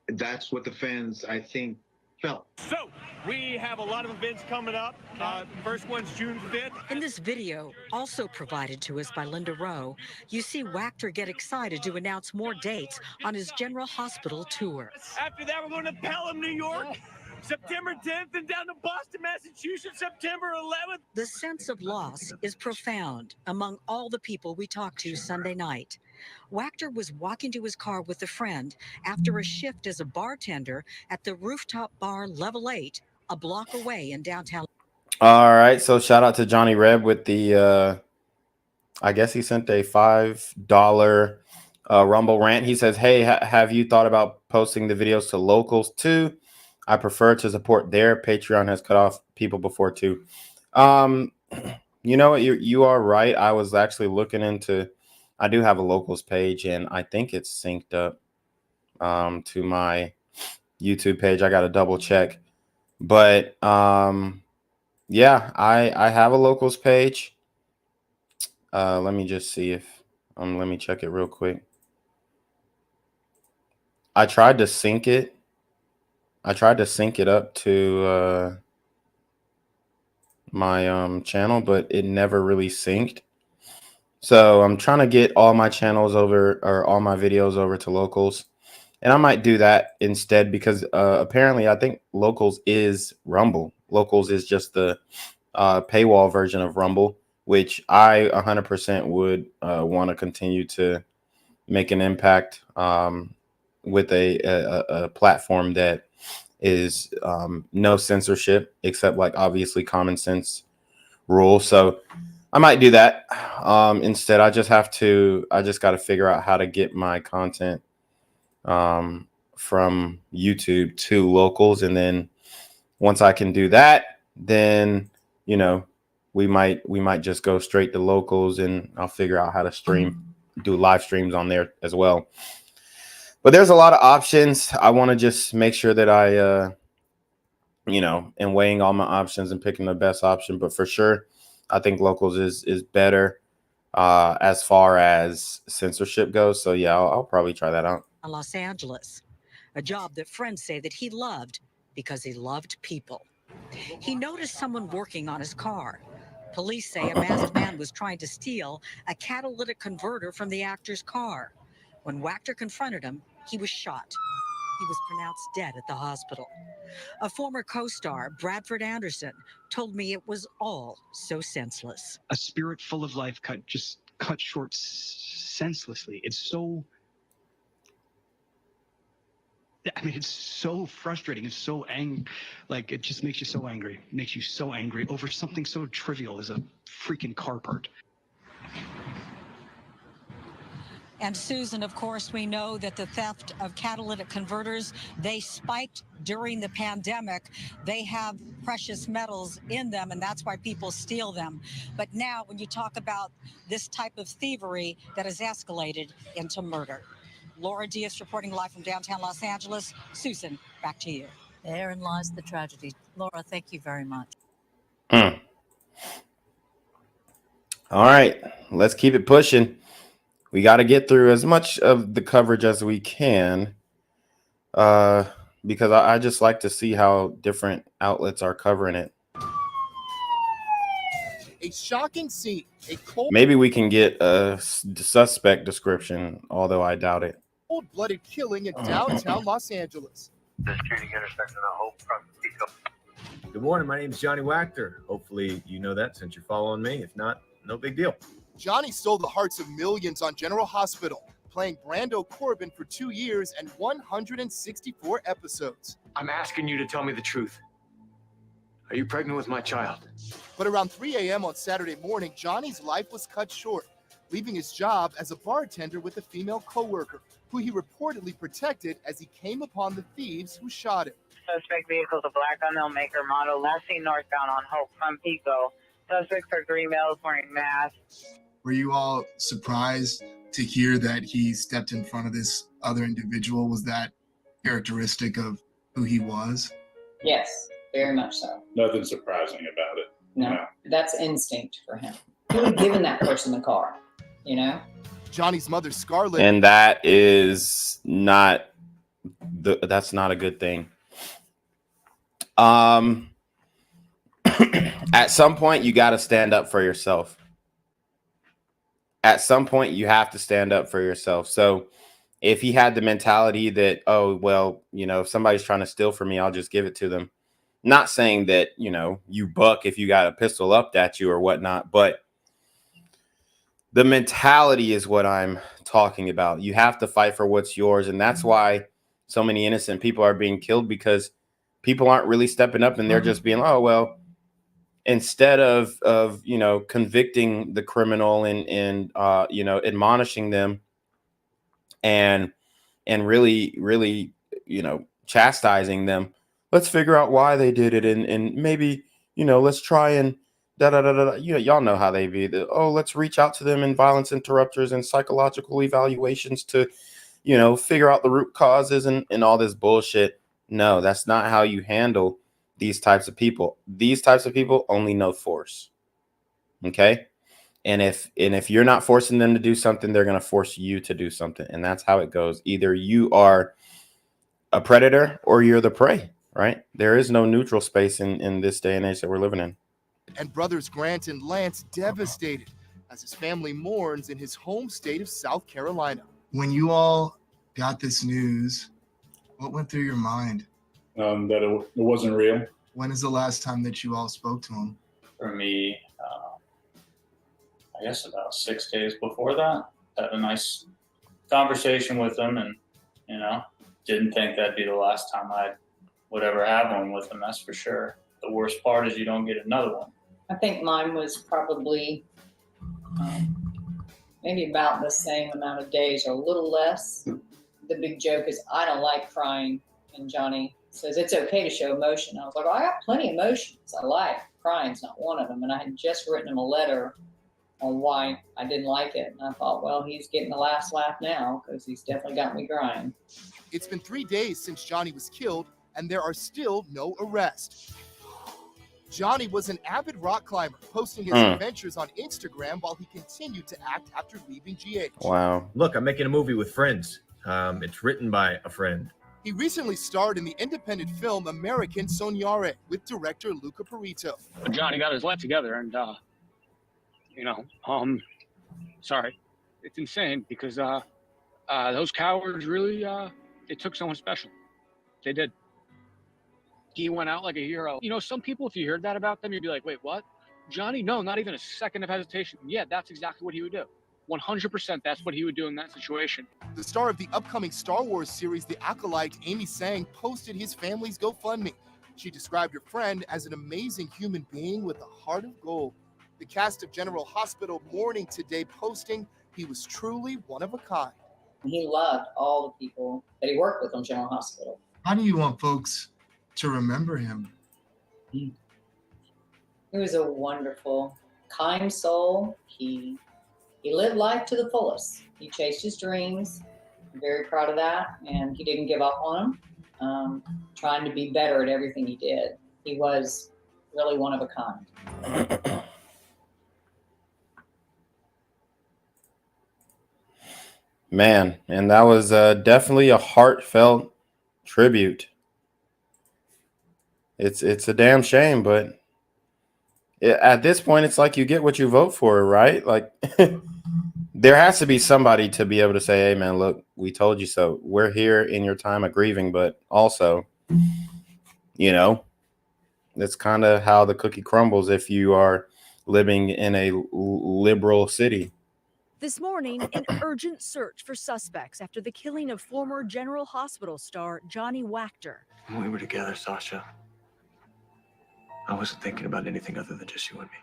that's what the fans, I think, felt. So, we have a lot of events coming up. First one's June 5th. In this video, also provided to us by Linda Rowe, you see Wactor get excited to announce more dates on his General Hospital tour. After that, we're going to Pelham, New York. September 10th and down to Boston, Massachusetts, September 11th. The sense of loss is profound among all the people we talked to Sunday night. Wactor was walking to his car with a friend after a shift as a bartender at the rooftop bar Level 8, a block away in downtown. All right. So shout out to Johnny Reb with the, I guess he sent a $5 Rumble rant. He says, hey, have you thought about posting the videos to locals too? I prefer to support their Patreon has cut off people before too. You know what? You are right. I was actually looking into, I do have a locals page and I think it's synced up to my YouTube page. I got to double check, but yeah, I have a locals page. Let me just see if, let me check it real quick. I tried to sync it. I tried to sync it up to my channel, but it never really synced. So I'm trying to get all my channels over, or all my videos over to locals. And I might do that instead because apparently I think locals is Rumble. Locals is just the paywall version of Rumble, which I 100% would want to continue to make an impact with a platform that is no censorship except like obviously common sense rules. So I might do that instead. I just got to figure out how to get my content from YouTube to locals, and then once I can do that, then you know we might just go straight to locals, and I'll figure out how to do live streams on there as well. But there's a lot of options. I want to just make sure that I, am weighing all my options and picking the best option. But for sure, I think locals is better as far as censorship goes. So yeah, I'll probably try that out. Los Angeles, a job that friends say that he loved because he loved people. He noticed someone working on his car. Police say a masked man was trying to steal a catalytic converter from the actor's car. When Wactor confronted him, he was shot. He was pronounced dead at the hospital. A former co-star, Bradford Anderson, told me it was all so senseless. A spirit full of life cut short senselessly. It's so, I mean, it's so frustrating. It's so like, it just makes you so angry. It makes you so angry over something so trivial as a freaking car part. And Susan, of course, we know that the theft of catalytic converters, they spiked during the pandemic. They have precious metals in them, and that's why people steal them. But now when you talk about this type of thievery that has escalated into murder. Laura Diaz reporting live from downtown Los Angeles. Susan, back to you. Therein lies the tragedy. Laura, thank you very much. All right, let's keep it pushing. We got to get through as much of the coverage as we can because I just like to see how different outlets are covering it. A shocking scene. Maybe we can get a suspect description, although I doubt it. Cold-blooded killing in downtown Los Angeles. This shooting intersection of Hope from Tik Tok. Good morning. My name is Johnny Wactor. Hopefully you know that since you're following me. If not, no big deal. Johnny stole the hearts of millions on General Hospital, playing Brando Corbin for 2 years and 164 episodes. I'm asking you to tell me the truth. Are you pregnant with my child? But around 3 a.m. on Saturday morning, Johnny's life was cut short, leaving his job as a bartender with a female coworker, who he reportedly protected as he came upon the thieves who shot him. Suspect vehicle is a black unknown maker model, last seen northbound on Hope from Pico. Suspects are 3 males wearing masks. Were you all surprised to hear that he stepped in front of this other individual? Was that characteristic of who he was? Yes, very much so. Nothing surprising about it. No, that's instinct for him. He would have given that person the car, Johnny's mother, Scarlett. And that is not that's not a good thing. At some point, you got to stand up for yourself. At some point, you have to stand up for yourself. So if he had the mentality that, oh, well, if somebody's trying to steal from me, I'll just give it to them. Not saying that, you buck if you got a pistol up at you or whatnot, but the mentality is what I'm talking about. You have to fight for what's yours. And that's why so many innocent people are being killed, because people aren't really stepping up and they're just being, oh, well, instead of convicting the criminal and admonishing them and really chastising them, let's figure out why they did it and maybe let's try and y'all know how they view it. Oh, let's reach out to them in violence interrupters and psychological evaluations to figure out the root causes and all this bullshit. No, that's not how you handle these types of people. These types of people only know force. Okay. And if you're not forcing them to do something, they're going to force you to do something. And that's how it goes. Either you are a predator or you're the prey, right? There is no neutral space in this day and age that we're living in. And brothers Grant and Lance devastated as his family mourns in his home state of South Carolina. When you all got this news, what went through your mind? That it wasn't real. When is the last time that you all spoke to him? For me, I guess about 6 days before that, had a nice conversation with him, and didn't think that'd be the last time I would ever have one with him. That's for sure. The worst part is you don't get another one. I think mine was probably maybe about the same amount of days or a little less. The big joke is I don't like crying, and Johnny says it's okay to show emotion. I was like, well, I got plenty of emotions I like. Crying's not one of them. And I had just written him a letter on why I didn't like it. And I thought, well, he's getting the last laugh now because he's definitely got me crying. It's been 3 days since Johnny was killed, and there are still no arrests. Johnny was an avid rock climber, posting his adventures on Instagram while he continued to act after leaving GH. Wow. Look, I'm making a movie with friends. It's written by a friend. He recently starred in the independent film American Sognare with director Luca Perito. Johnny got his life together, and sorry, it's insane because those cowards really they took someone special. They did. He went out like a hero. You know, some people, if you heard that about them, you'd be like, wait, what? Johnny? No, not even a second of hesitation. Yeah, that's exactly what he would do. 100% that's what he would do in that situation. The star of the upcoming Star Wars series, The Acolyte, Amy Sang, posted his family's GoFundMe. She described her friend as an amazing human being with a heart of gold. The cast of General Hospital mourning today, posting he was truly one of a kind. He loved all the people that he worked with on General Hospital. How do you want folks to remember him? He was a wonderful, kind soul. He lived life to the fullest. He chased his dreams. I'm very proud of that. And he didn't give up on them, trying to be better at everything he did. He was really one of a kind. Man, and that was definitely a heartfelt tribute. It's a damn shame, but at this point, it's like you get what you vote for, right? Like, there has to be somebody to be able to say, hey, man, look, we told you so. We're here in your time of grieving, but also, you know, that's kind of how the cookie crumbles if you are living in a liberal city. This morning, an urgent search for suspects after the killing of former General Hospital star Johnny Wactor. When we were together, Sasha, I wasn't thinking about anything other than just you and me.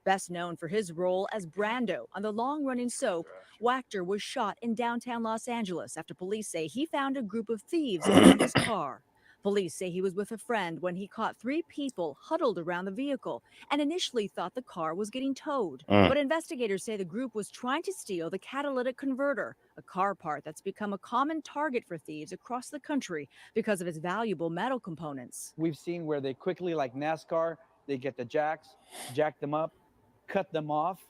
Best known for his role as Brando on the long-running soap, Wactor was shot in downtown Los Angeles after police say he found a group of thieves around his car. Police say he was with a friend when he caught 3 people huddled around the vehicle and initially thought the car was getting towed. But investigators say the group was trying to steal the catalytic converter, a car part that's become a common target for thieves across the country because of its valuable metal components. We've seen where they quickly, like NASCAR, they get the jacks, jack them up, cut them off,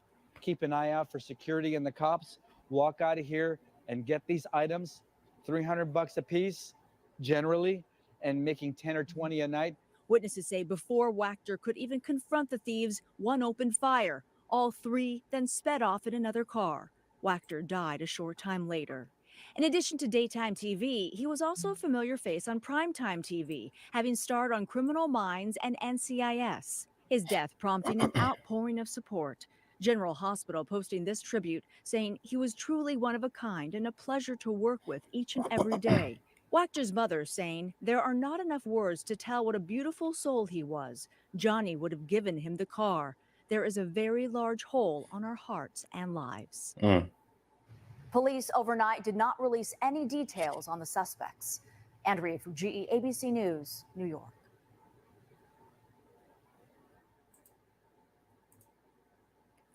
keep an eye out for security and the cops, walk out of here and get these items, $300 a piece, generally, and making 10 or 20 a night. Witnesses say before Wactor could even confront the thieves, one opened fire. All 3 then sped off in another car. Wactor died a short time later. In addition to daytime TV, he was also a familiar face on primetime TV, having starred on Criminal Minds and NCIS. His death prompting an outpouring of support. General Hospital posting this tribute, saying he was truly one of a kind and a pleasure to work with each and every day. Wactor's mother saying, there are not enough words to tell what a beautiful soul he was. Johnny would have given him the car. There is a very large hole on our hearts and lives. Police overnight did not release any details on the suspects. Andrea Fuji, ABC News, New York.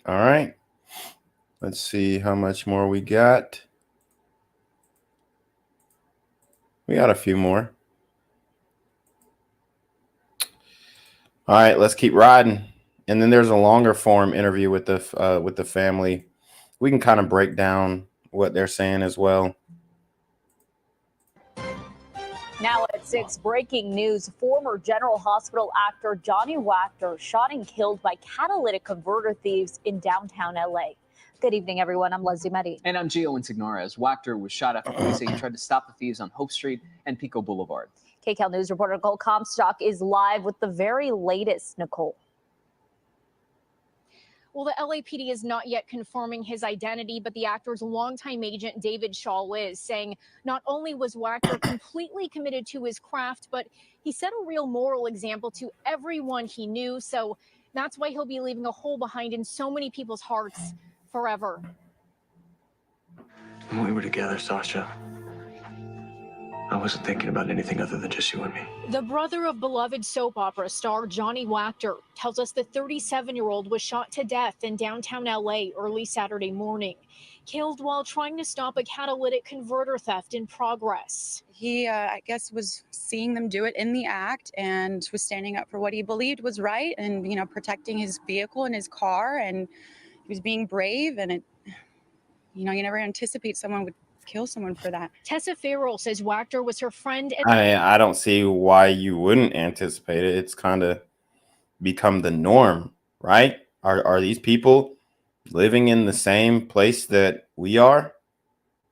All right. Let's see how much more we got. We got a few more. All right, let's keep riding. And then there's a longer form interview with the family. We can kind of break down what they're saying as well. Now at 6, breaking news. Former General Hospital actor Johnny Wactor shot and killed by catalytic converter thieves in downtown LA. Good evening, everyone. I'm Leslie Meddy. And I'm Gio Insignares. Wactor was shot after police say he tried to stop the thieves on Hope Street and Pico Boulevard. KCAL News reporter Nicole Comstock is live with the very latest. Nicole. Well, the LAPD is not yet confirming his identity, but the actor's longtime agent, David Shaw, is saying not only was Wactor completely committed to his craft, but he set a real moral example to everyone he knew. So that's why he'll be leaving a hole behind in so many people's hearts forever. When we were together, Sasha, I wasn't thinking about anything other than just you and me. The brother of beloved soap opera star Johnny Wactor tells us the 37-year-old was shot to death in downtown LA early Saturday morning, killed while trying to stop a catalytic converter theft in progress. He, I guess, was seeing them do it in the act and was standing up for what he believed was right and, you know, protecting his vehicle and his car, and he was being brave, and it, you know, you never anticipate someone would kill someone for that. Tessa Farrell says Wactor was her friend. I don't see why you wouldn't anticipate it. It's kind of become the norm, right? Are these people living in the same place that we are?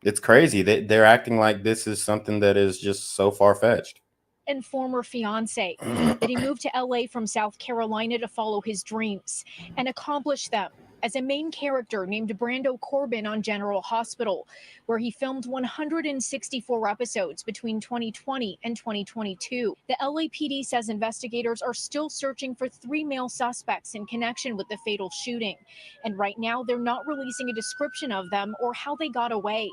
It's crazy that they're acting like this is something that is just so far-fetched. And former fiance, that he moved to LA from South Carolina to follow his dreams and accomplish them as a main character named Brando Corbin on General Hospital, where he filmed 164 episodes between 2020 and 2022. The LAPD says investigators are still searching for 3 male suspects in connection with the fatal shooting. And right now, they're not releasing a description of them or how they got away.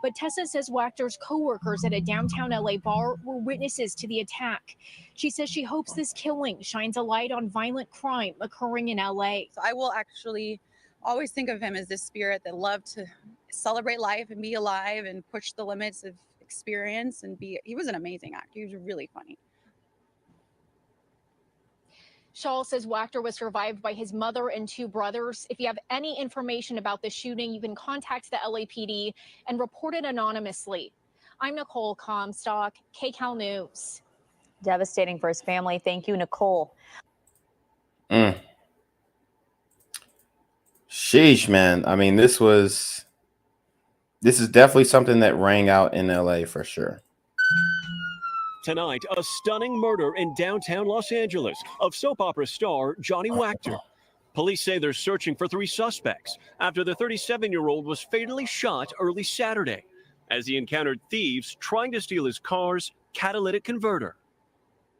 But Tessa says Wactor's co-workers at a downtown LA bar were witnesses to the attack. She says she hopes this killing shines a light on violent crime occurring in LA. So I will actually always think of him as this spirit that loved to celebrate life and be alive and push the limits of experience and he was an amazing actor. He was really funny. Shaw says Wactor was survived by his mother and 2 brothers. If you have any information about the shooting, you can contact the LAPD and report it anonymously. I'm Nicole Comstock, KCAL News. Devastating for his family. Thank you, Nicole. Sheesh, man. I mean, this is definitely something that rang out in LA for sure. Tonight, a stunning murder in downtown Los Angeles of soap opera star Johnny Wactor. Police say they're searching for 3 suspects after the 37-year-old was fatally shot early Saturday as he encountered thieves trying to steal his car's catalytic converter.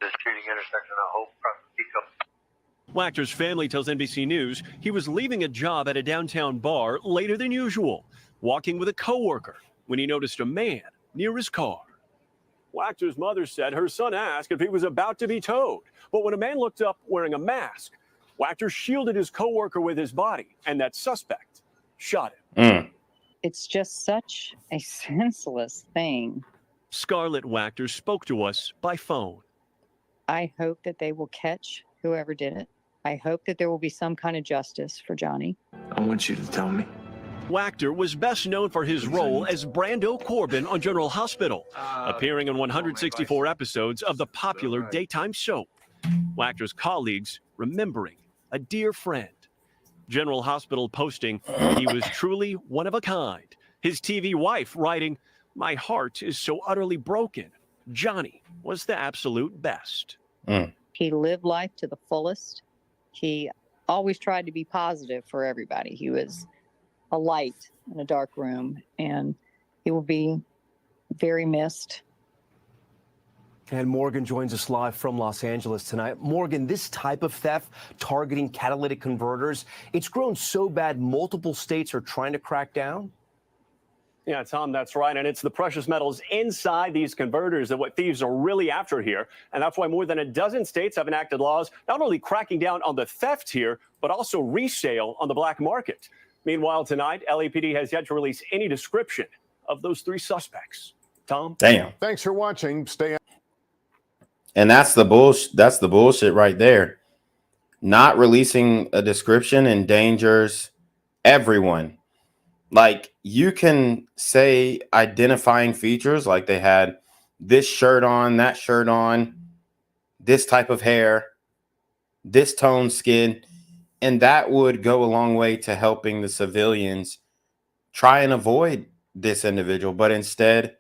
The shooting intersection of Hope from Pico. Wactor's family tells NBC News he was leaving a job at a downtown bar later than usual, walking with a coworker when he noticed a man near his car. Wactor's mother said her son asked if he was about to be towed, but when a man looked up wearing a mask, Wactor shielded his coworker with his body, and that suspect shot him. It's just such a senseless thing. Scarlett Wactor spoke to us by phone. I hope that they will catch whoever did it. I hope that there will be some kind of justice for Johnny. I want you to tell me. Wactor was best known for his role as Brando Corbin on General Hospital, appearing in 164 episodes of the popular daytime soap. Wactor's colleagues remembering a dear friend. General Hospital posting, he was truly one of a kind. His TV wife writing, my heart is so utterly broken. Johnny was the absolute best. He lived life to the fullest. He always tried to be positive for everybody. He was a light in a dark room, and he will be very missed. And Morgan joins us live from Los Angeles tonight. Morgan, this type of theft targeting catalytic converters, it's grown so bad multiple states are trying to crack down. Yeah, Tom, that's right. And it's the precious metals inside these converters that what thieves are really after here. And that's why more than a dozen states have enacted laws not only cracking down on the theft here, but also resale on the black market. Meanwhile, tonight, LAPD has yet to release any description of those 3 suspects. Tom? Damn. Thanks for watching. Stay. And that's the bullshit. That's the bullshit right there. Not releasing a description endangers everyone. Like, you can say identifying features, like they had this shirt on, that shirt on, this type of hair, this tone skin, and that would go a long way to helping the civilians try and avoid this individual. But instead,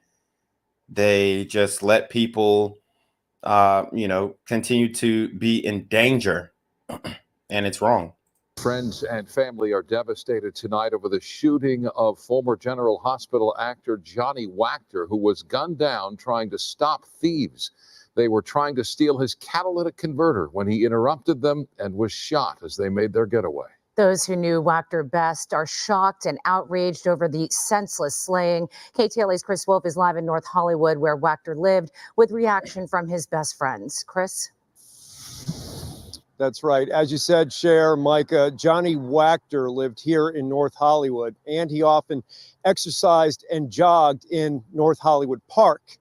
they just let people, continue to be in danger, and it's wrong. Friends and family are devastated tonight over the shooting of former General Hospital actor Johnny Wactor, who was gunned down trying to stop thieves. They were trying to steal his catalytic converter when he interrupted them and was shot as they made their getaway. Those who knew Wactor best are shocked and outraged over the senseless slaying. KTLA's Chris Wolf is live in North Hollywood, where Wactor lived, with reaction from his best friends. Chris? That's right. As you said, Cher, Micah, Johnny Wactor lived here in North Hollywood, and he often exercised and jogged in North Hollywood Park.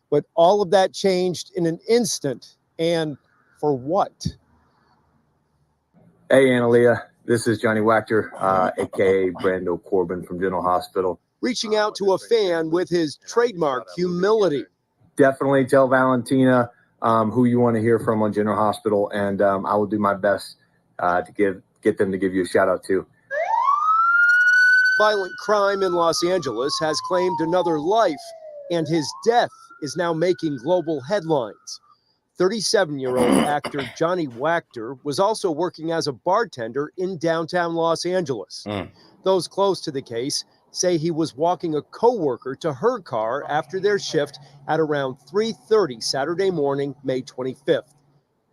But all of that changed in an instant. And for what? Hey, Analia. This is Johnny Wactor, aka Brando Corbin from General Hospital. Reaching out to a fan with his trademark humility. Definitely tell Valentina who you want to hear from on General Hospital, and I will do my best to get them to give you a shout out too. Violent crime in Los Angeles has claimed another life, and his death is now making global headlines. 37-year-old actor Johnny Wactor was also working as a bartender in downtown Los Angeles. Those close to the case say he was walking a coworker to her car after their shift at around 3:30 Saturday morning, May 25th.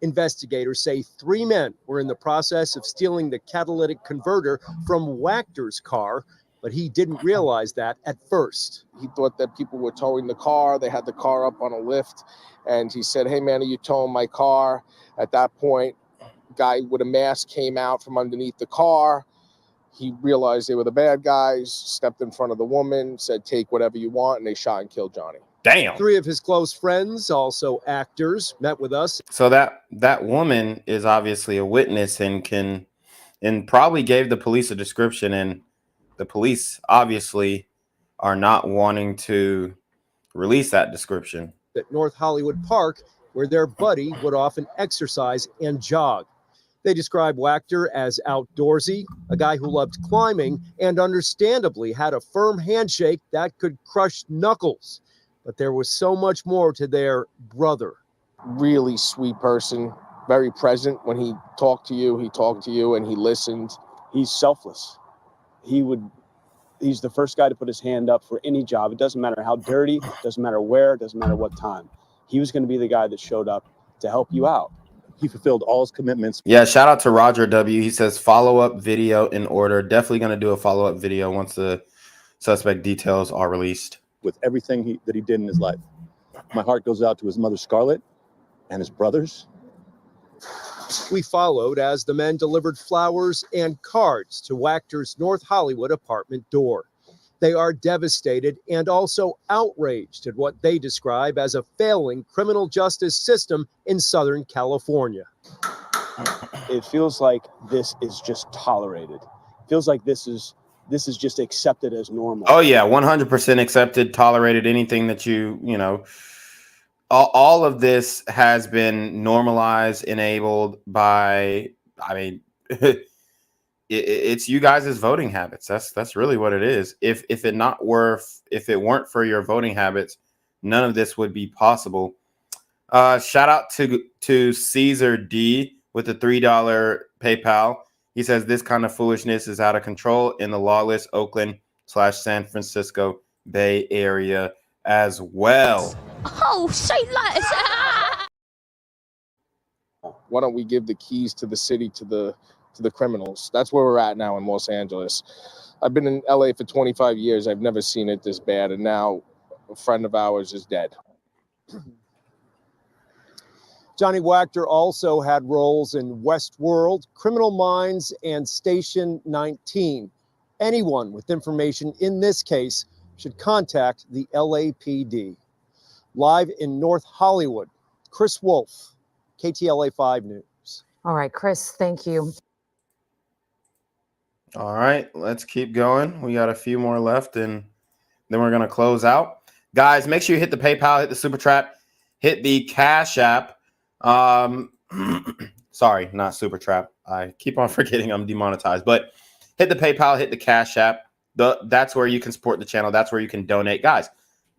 Investigators say 3 men were in the process of stealing the catalytic converter from Wactor's car, but he didn't realize that at first. He thought that people were towing the car. They had the car up on a lift, and he said, "Hey man, are you towing my car?" At that point, guy with a mask came out from underneath the car. He realized they were the bad guys, stepped in front of the woman, said, "Take whatever you want," and they shot and killed Johnny. Damn. 3 of his close friends, also actors, met with us. So that woman is obviously a witness and probably gave the police a description, and the police obviously are not wanting to release that description. At North Hollywood Park, where their buddy would often exercise and jog. They describe Wactor as outdoorsy, a guy who loved climbing, and understandably had a firm handshake that could crush knuckles. But there was so much more to their brother. Really sweet person, very present. When he talked to you and he listened. He's selfless. He's the first guy to put his hand up for any job. It doesn't matter how dirty, it doesn't matter where, it doesn't matter what time. He was going to be the guy that showed up to help you out. He fulfilled all his commitments. Yeah, shout out to Roger W. He says follow-up video in order. Definitely going to do a follow-up video once the suspect details are released. With everything that he did in his life. My heart goes out to his mother, Scarlett, and his brothers. We followed as the men delivered flowers and cards to Wactor's North Hollywood apartment door. They are devastated and also outraged at what they describe as a failing criminal justice system in Southern California. It feels like this is just tolerated. It feels like this is just accepted as normal. Oh yeah, 100% accepted, tolerated. Anything that you know, all of this has been normalized, enabled by, I mean, it's you guys' voting habits. That's really what it is. If it weren't for your voting habits, none of this would be possible. Shout out to Caesar D with the $3 PayPal. He says this kind of foolishness is out of control in the lawless Oakland/San Francisco Bay Area as well. Oh, say that. Why don't we give the keys to the city to the criminals? That's where we're at now in Los Angeles. I've been in LA for 25 years. I've never seen it this bad, and now a friend of ours is dead. Johnny Wactor also had roles in Westworld, Criminal Minds, and Station 19. Anyone with information in this case should contact the LAPD. Live in North Hollywood, Chris Wolf, KTLA 5 News. All right, Chris, thank you. All right, let's keep going. We got a few more left, and then we're going to close out. Guys, make sure you hit the PayPal, hit the Super Trap, hit the Cash App. Sorry, not Super Trap. I keep on forgetting I'm demonetized, but hit the PayPal, hit the Cash App. That's where you can support the channel. That's where you can donate. Guys,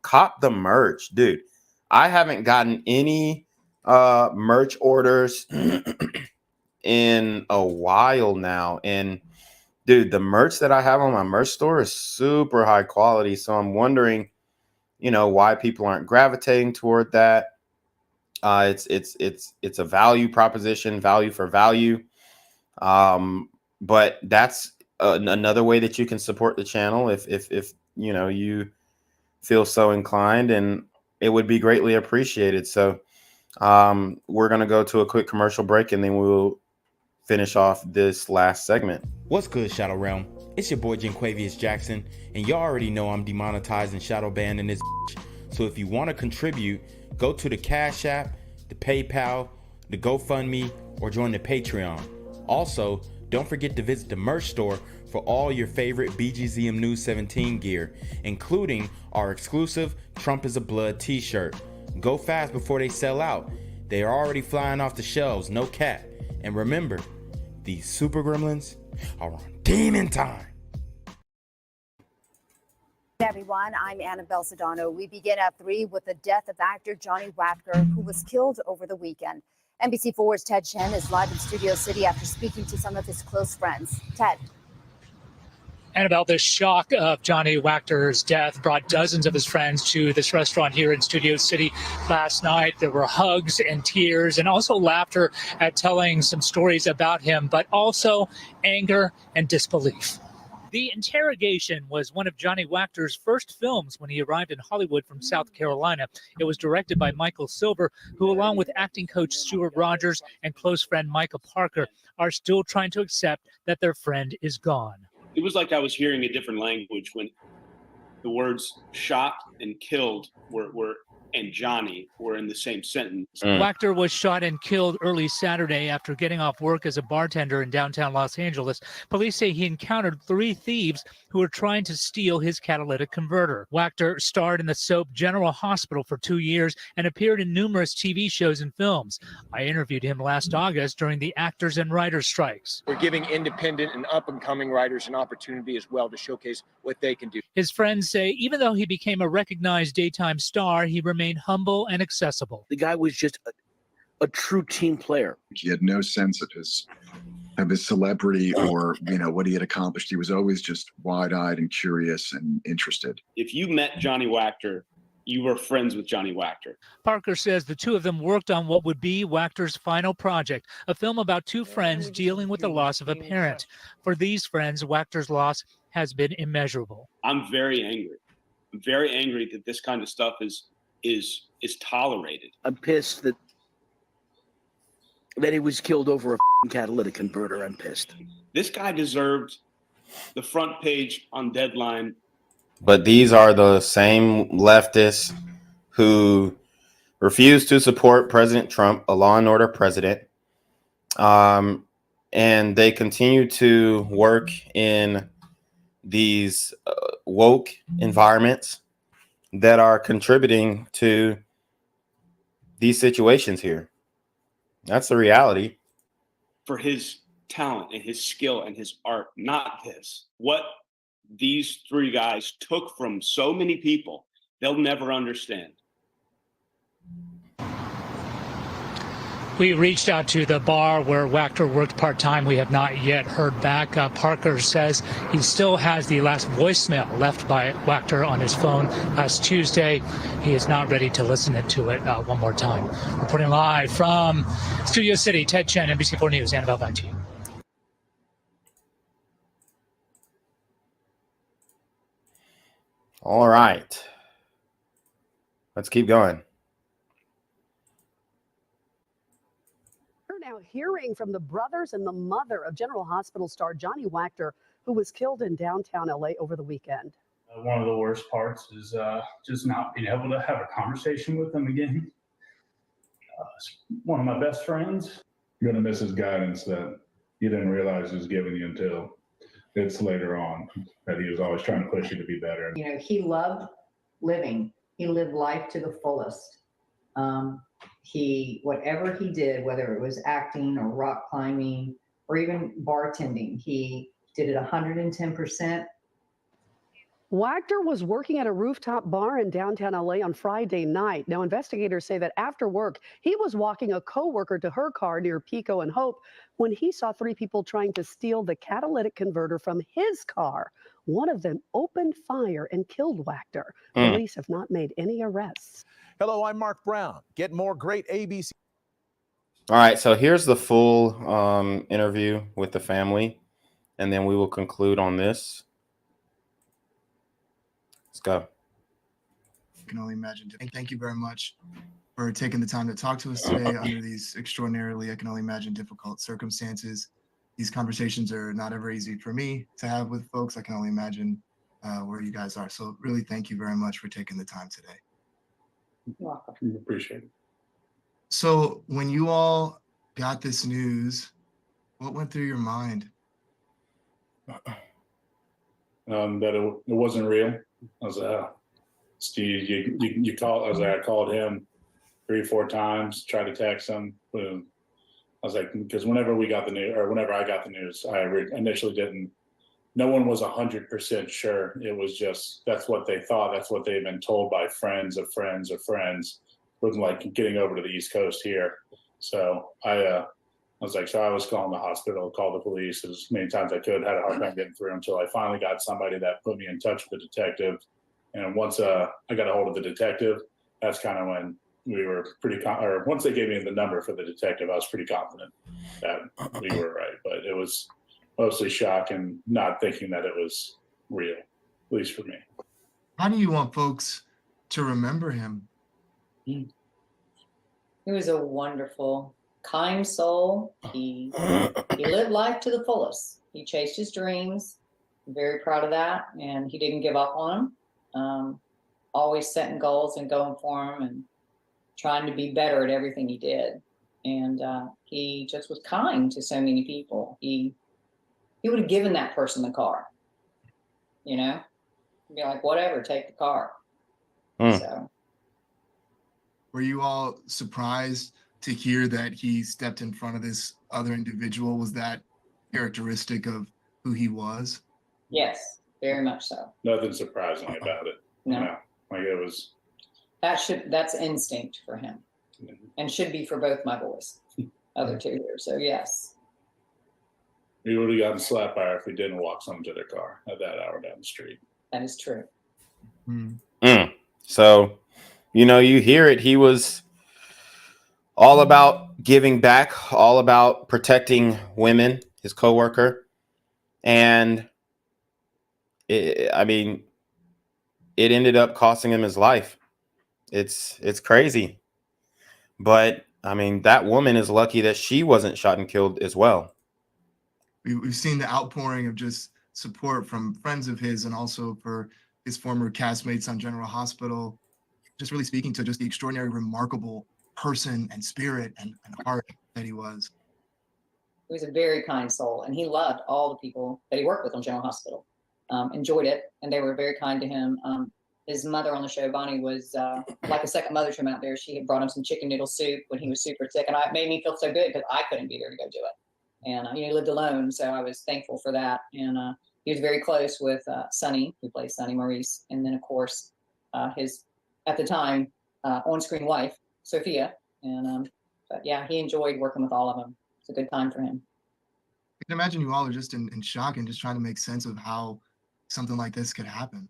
cop the merch, dude. I haven't gotten any merch orders in a while now, and dude, the merch that I have on my merch store is super high quality. So I'm wondering, why people aren't gravitating toward that. It's a value proposition, value for value. But that's another way that you can support the channel if you know you feel so inclined, and it would be greatly appreciated. So we're going to go to a quick commercial break, and then we'll finish off this last segment. What's good, Shadow Realm? It's your boy Jenquavius Jackson, and y'all already know I'm demonetized and shadow banned in this bitch. So if you want to contribute, go to the Cash App, the PayPal, the GoFundMe, or join the Patreon. Also, don't forget to visit the merch store for all your favorite BGZM News 17 gear, including our exclusive Trump is a Blood t-shirt. Go fast before they sell out. They are already flying off the shelves, no cap. And remember, these super gremlins are on demon time. Everyone, I'm Annabelle Sedano. We begin at 3 with the death of actor Johnny Wactor, who was killed over the weekend. NBC4's Ted Chen is live in Studio City after speaking to some of his close friends. Ted. Annabelle, the shock of Johnny Wactor's death brought dozens of his friends to this restaurant here in Studio City last night. There were hugs and tears and also laughter at telling some stories about him, but also anger and disbelief. The Interrogation was one of Johnny Wactor's first films when he arrived in Hollywood from South Carolina. It was directed by Michael Silver, who, along with acting coach Stuart Rogers and close friend Micah Parker, are still trying to accept that their friend is gone. It was like I was hearing a different language when the words shot and killed and Johnny were in the same sentence. Wactor was shot and killed early Saturday after getting off work as a bartender in downtown Los Angeles. Police say he encountered 3 thieves who were trying to steal his catalytic converter. Wactor starred in the soap General Hospital for 2 years and appeared in numerous TV shows and films. I interviewed him last August during the actors and writers strikes. We're giving independent and up-and-coming writers an opportunity as well to showcase what they can do. His friends say even though he became a recognized daytime star, he remained humble and accessible. The guy was just a true team player. He had no sense of his celebrity or what he had accomplished. He was always just wide-eyed and curious and interested. If you met Johnny Wactor, you were friends with Johnny Wactor. Parker says the two of them worked on what would be Wactor's final project, a film about 2 friends dealing with the loss of a parent. For these friends, Wactor's loss has been immeasurable. I'm very angry. I'm very angry that this kind of stuff is tolerated. I'm pissed that he was killed over a catalytic converter. I'm pissed. This guy deserved the front page on Deadline. But these are the same leftists who refuse to support President Trump, a law and order president. And they continue to work in these woke environments that are contributing to these situations here. That's the reality. For his talent and his skill and his art, not this. What these 3 guys took from so many people, they'll never understand. We reached out to the bar where Wactor worked part-time. We have not yet heard back. Parker says he still has the last voicemail left by Wactor on his phone last Tuesday. He is not ready to listen to it one more time. Reporting live from Studio City, Ted Chen, NBC4 News. Annabelle, back to you. All right. Let's keep going. Now hearing from the brothers and the mother of General Hospital star Johnny Wactor, who was killed in downtown LA over the weekend. One of the worst parts is just not being able to have a conversation with them again. One of my best friends. You're going to miss his guidance that you didn't realize he was giving you until it's later on, that he was always trying to push you to be better. He loved living. He lived life to the fullest. Whatever he did, whether it was acting or rock climbing or even bartending, he did it 110%. Wactor was working at a rooftop bar in downtown LA on Friday night. Now, investigators say that after work, he was walking a coworker to her car near Pico and Hope when he saw 3 people trying to steal the catalytic converter from his car. One of them opened fire and killed Wactor. Police have not made any arrests. Hello, I'm Mark Brown. Get more great ABC. All right, so here's the full interview with the family. and then we will conclude on this. Let's go. I can only imagine. Thank you very much for taking the time to talk to us today under these extraordinarily, I can only imagine, difficult circumstances. These conversations are not ever easy for me to have with folks. I can only imagine where you guys are. So really, thank you very much for taking the time today. We appreciate it. So when you all got this news, what went through your mind? That it wasn't real. I was Steve, you called. I was like, I called him 3 or 4 times, tried to text him. I was like, because whenever we got the news, or whenever I got the news, I initially didn't. No one was 100% sure. It was just that's what they thought. That's what they've been told by friends of friends of friends. With like getting over to the East Coast here, so I was like, so I was calling the hospital, called the police as many times as I could. Had a hard time getting through until I finally got somebody that put me in touch with the detective. And once I got a hold of the detective, that's kind of when we were pretty or once they gave me the number for the detective, I was pretty confident that we were right. But it was mostly shock and not thinking that it was real, at least for me. How do you want folks to remember him? He was a wonderful, kind soul. He lived life to the fullest. He chased his dreams. I'm very proud of that, and he didn't give up on them. Always setting goals and going for them, and trying to be better at everything he did. And he just was kind to so many people. He would have given that person the car. You know, he'd be like, whatever, take the car. So. Were you all surprised to hear that he stepped in front of this other individual? Was that characteristic of who he was? Yes, very much so. Nothing surprising about it. No. You know, like it was. That's instinct for him, and should be for both my boys, other 2 here. So yes. We would have gotten slapped by her if we didn't walk someone to their car at that hour down the street. That is true. So, you know, you hear it. He was all about giving back, all about protecting women, his coworker. And it ended up costing him his life. It's crazy. But I mean, that woman is lucky that she wasn't shot and killed as well. We've seen the outpouring of just support from friends of his and also for his former castmates on General Hospital, just really speaking to just the extraordinary, remarkable person and spirit and heart that he was. He was a very kind soul, and he loved all the people that he worked with on General Hospital. Enjoyed it, and they were very kind to him. His mother on the show, Bonnie, was like a second mother to him out there. She had brought him some chicken noodle soup when he was super sick, and it made me feel so good because I couldn't be there to go do it. And he lived alone, so I was thankful for that. And he was very close with Sonny, who plays Sonny Maurice, and then of course his at the time on-screen wife, Sophia. And but yeah, he enjoyed working with all of them. It's a good time for him. I can imagine you all are just in shock and just trying to make sense of how something like this could happen.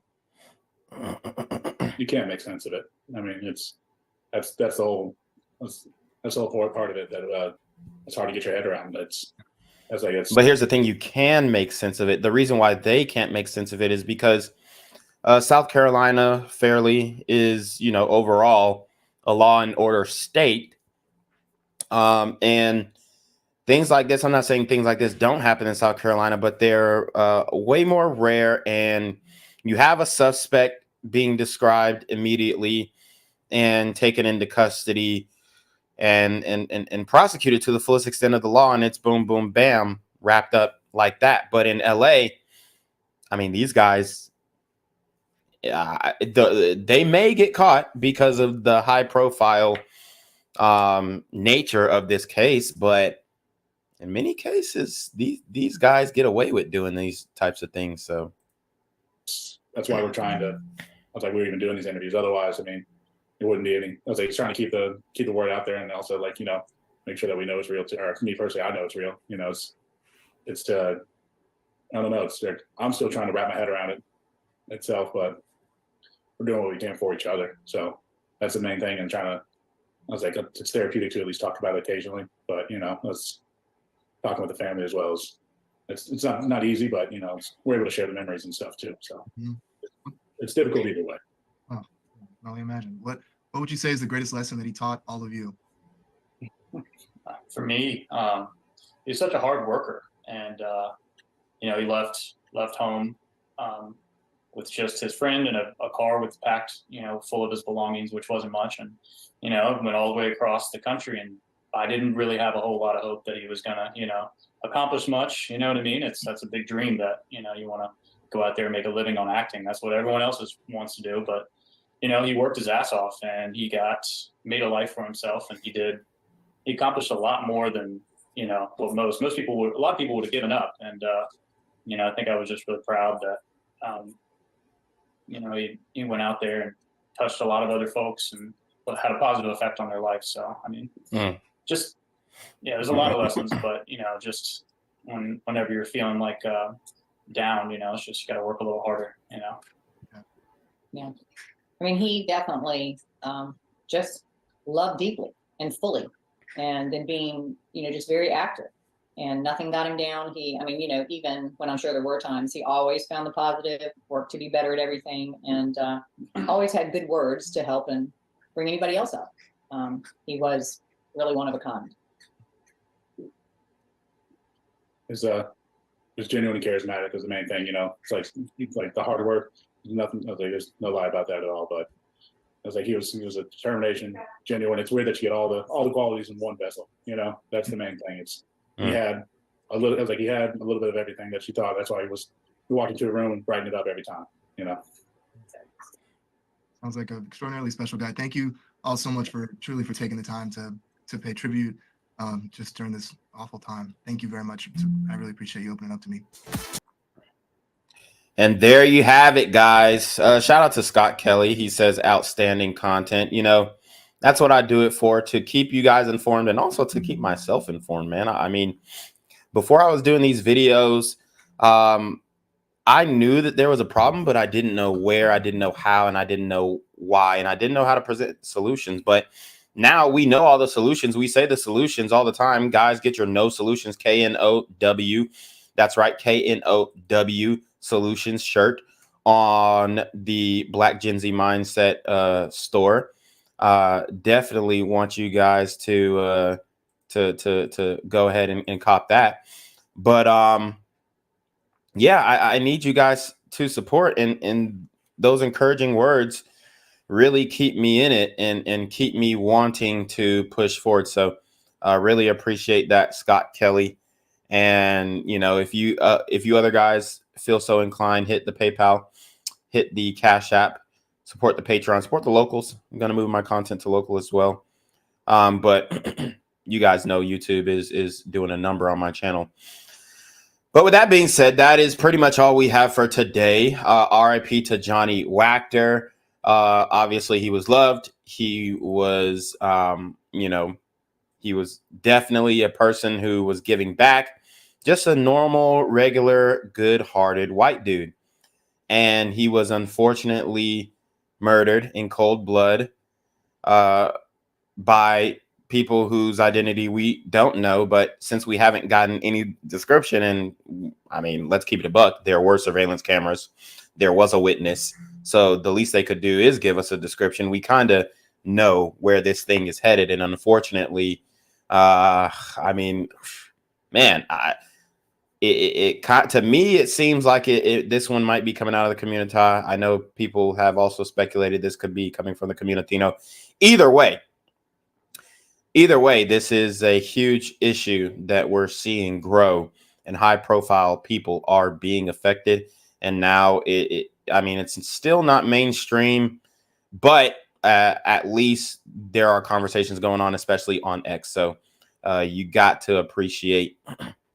You can't make sense of it. I mean, that's the whole part of it that it's hard to get your head around. But here's the thing: you can make sense of it. The reason why they can't make sense of it is because South Carolina fairly is, you know, overall a law and order state, and things like this. I'm not saying things like this don't happen in South Carolina, but they're way more rare. And you have a suspect being described immediately and taken into custody and prosecuted to the fullest extent of the law, and it's boom, boom, bam, wrapped up like that. But in LA, I mean, these guys, they may get caught because of the high profile nature of this case, but in many cases, these guys get away with doing these types of things. So that's why we're trying to. I was like, we're even doing these interviews. Otherwise, I mean, it wouldn't be any. I was like trying to keep the word out there, and also like, you know, make sure that we know it's real. Or me personally, I know it's real. You know, it's I don't know. I'm still trying to wrap my head around it itself, but we're doing what we can for each other. So that's the main thing. And I was like, it's therapeutic to at least talk about it occasionally. But you know, let's talking with the family as well it's not easy, but we're able to share the memories and stuff too. So it's difficult either way. Oh, I only imagine. What would you say is the greatest lesson that he taught all of you? For me, he's such a hard worker, and he left home with just his friend and a car with packed, full of his belongings, which wasn't much, and went all the way across the country. And I didn't really have a whole lot of hope that he was gonna, accomplish much. You know what I mean? That's a big dream that you want to go out there and make a living on acting. That's what everyone else wants to do. But he worked his ass off, and he made a life for himself, and he accomplished a lot more than what most people would. A lot of people would have given up, and I think I was just really proud that he went out there and touched a lot of other folks and had a positive effect on their life. So I mean, just there's a lot of lessons, but just whenever you're feeling like down, it's just you got to work a little harder. Yeah, I mean, he definitely just loved deeply and fully, and then being just very active. And nothing got him down. Even when I'm sure there were times, he always found the positive, worked to be better at everything, and always had good words to help and bring anybody else up. He was really one of a kind. It's genuinely charismatic is the main thing. It's like the hard work. Nothing. I was like, there's no lie about that at all. But I was like, he was a determination, genuine. It's weird that you get all the qualities in one vessel. That's the main thing. He had a little. I was like, he had a little bit of everything that she thought. That's why he walked into a room and brightened it up every time. Sounds like an extraordinarily special guy. Thank you all so much for taking the time to pay tribute just during this awful time. Thank you very much. I really appreciate you opening up to me. And there you have it, guys. Shout out to Scott Kelly. He says outstanding content. That's what I do it for, to keep you guys informed and also to keep myself informed, man. I mean, before I was doing these videos, I knew that there was a problem, but I didn't know where, I didn't know how, and I didn't know why, and I didn't know how to present solutions. But now we know all the solutions. We say the solutions all the time. Guys, get your No Solutions, KNOW. That's right, KNOW Solutions shirt on the Black Gen Z Mindset store. Definitely want you guys to go ahead and cop that. But I need you guys to support, and those encouraging words really keep me in it and keep me wanting to push forward. So I really appreciate that, Scott Kelly. And if you other guys feel so inclined, hit the PayPal, hit the Cash App, support the Patreon, support the locals. I'm going to move my content to local as well. But you guys know YouTube is doing a number on my channel. But with that being said, that is pretty much all we have for today. RIP to Johnny Wactor. Obviously, he was loved. He was, he was definitely a person who was giving back. Just a normal, regular, good-hearted white dude. And he was unfortunately murdered in cold blood by people whose identity we don't know. But since we haven't gotten any description, and I mean, let's keep it a buck, there were surveillance cameras, there was a witness, so the least they could do is give us a description. We kind of know where this thing is headed, and unfortunately, I mean, man, to me, it seems like this one might be coming out of the community. I know people have also speculated this could be coming from the community. Either way, this is a huge issue that we're seeing grow, and high-profile people are being affected. And now, it's still not mainstream, but at least there are conversations going on, especially on X. So you got to appreciate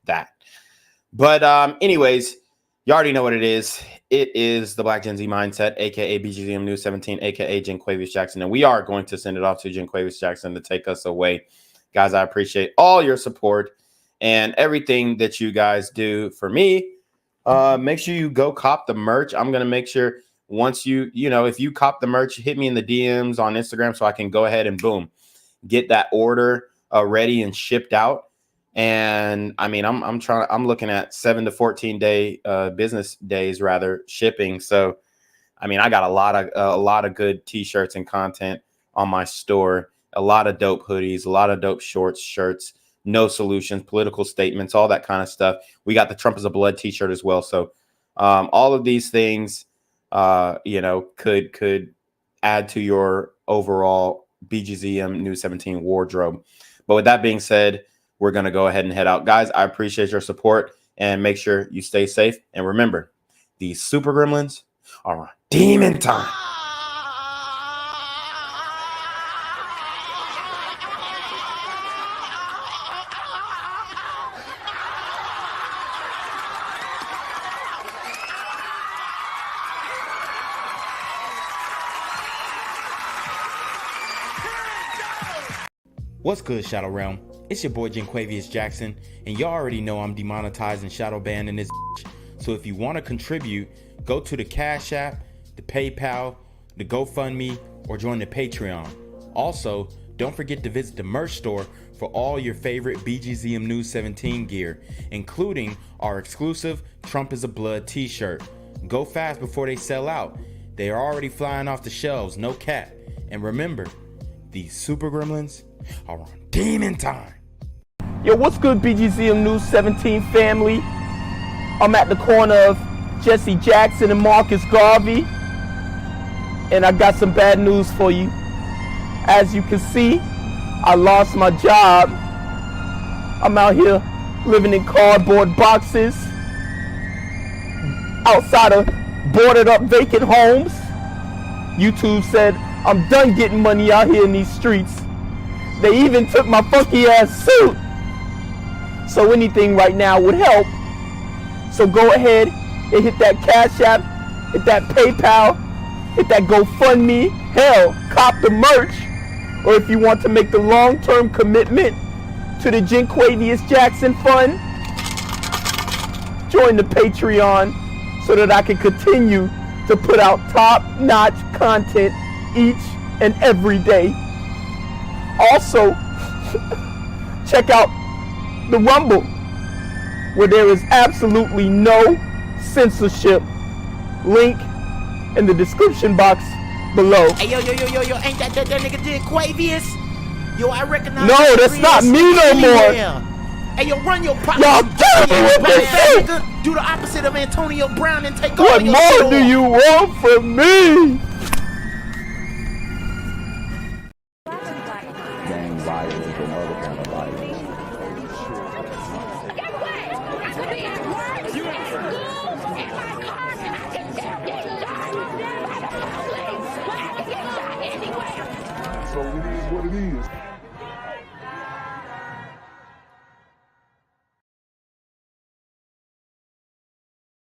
that. But anyways, you already know what it is. It is the Black Gen Z Mindset, aka BGZM News 17, aka Jenquavius Jackson. And we are going to send it off to Jenquavius Jackson to take us away. Guys, I appreciate all your support and everything that you guys do for me. Make sure you go cop the merch. I'm going to make sure once if you cop the merch, hit me in the DMs on Instagram so I can go ahead and boom, get that order ready and shipped out. And I mean, I'm looking at 7 to 14 day business days rather shipping. So I mean, I got a lot of good t-shirts and content on my store, a lot of dope hoodies, a lot of dope shorts, shirts, no solutions, political statements, all that kind of stuff. We got the Trump is a blood t-shirt as well. So all of these things, you know, could add to your overall BGZM New 17 wardrobe. But with that being said, we're going to go ahead and head out. Guys, I appreciate your support, and make sure you stay safe. And remember, these super gremlins are on demon time. What's good, Shadow Realm? It's your boy Jenquavius Jackson, and y'all already know I'm demonetized and shadow banned in this bitch. So if you want to contribute, go to the Cash App, the PayPal, the GoFundMe, or join the Patreon. Also, don't forget to visit the merch store for all your favorite BGZM News 17 gear, including our exclusive Trump is a Blood t-shirt. Go fast before they sell out. They are already flying off the shelves, no cap. And remember, these super gremlins are on demon time. Yo, what's good, BGZM News 17 family? I'm at the corner of Jesse Jackson and Marcus Garvey, and I got some bad news for you. As you can see, I lost my job. I'm out here living in cardboard boxes outside of boarded up vacant homes. YouTube said I'm done getting money out here in these streets. They even took my funky ass suit. So anything right now would help. So go ahead and hit that Cash App, hit that PayPal, hit that GoFundMe. Hell, cop the merch. Or if you want to make the long-term commitment to the Jenquavius Jackson Fund, join the Patreon so that I can continue to put out top-notch content each and every day. Also, check out the Rumble, where there is absolutely no censorship. Link in the description box below. Hey, yo, ain't that nigga Jenquavius? Yo, I recognize. No, that's not me no more. Hey, yo, run your pop. Y'all killing me with this shit. Do the opposite of Antonio Brown and take What all your more shit do off. you want from me? Gang violence and other kind of violence. So it is what it is.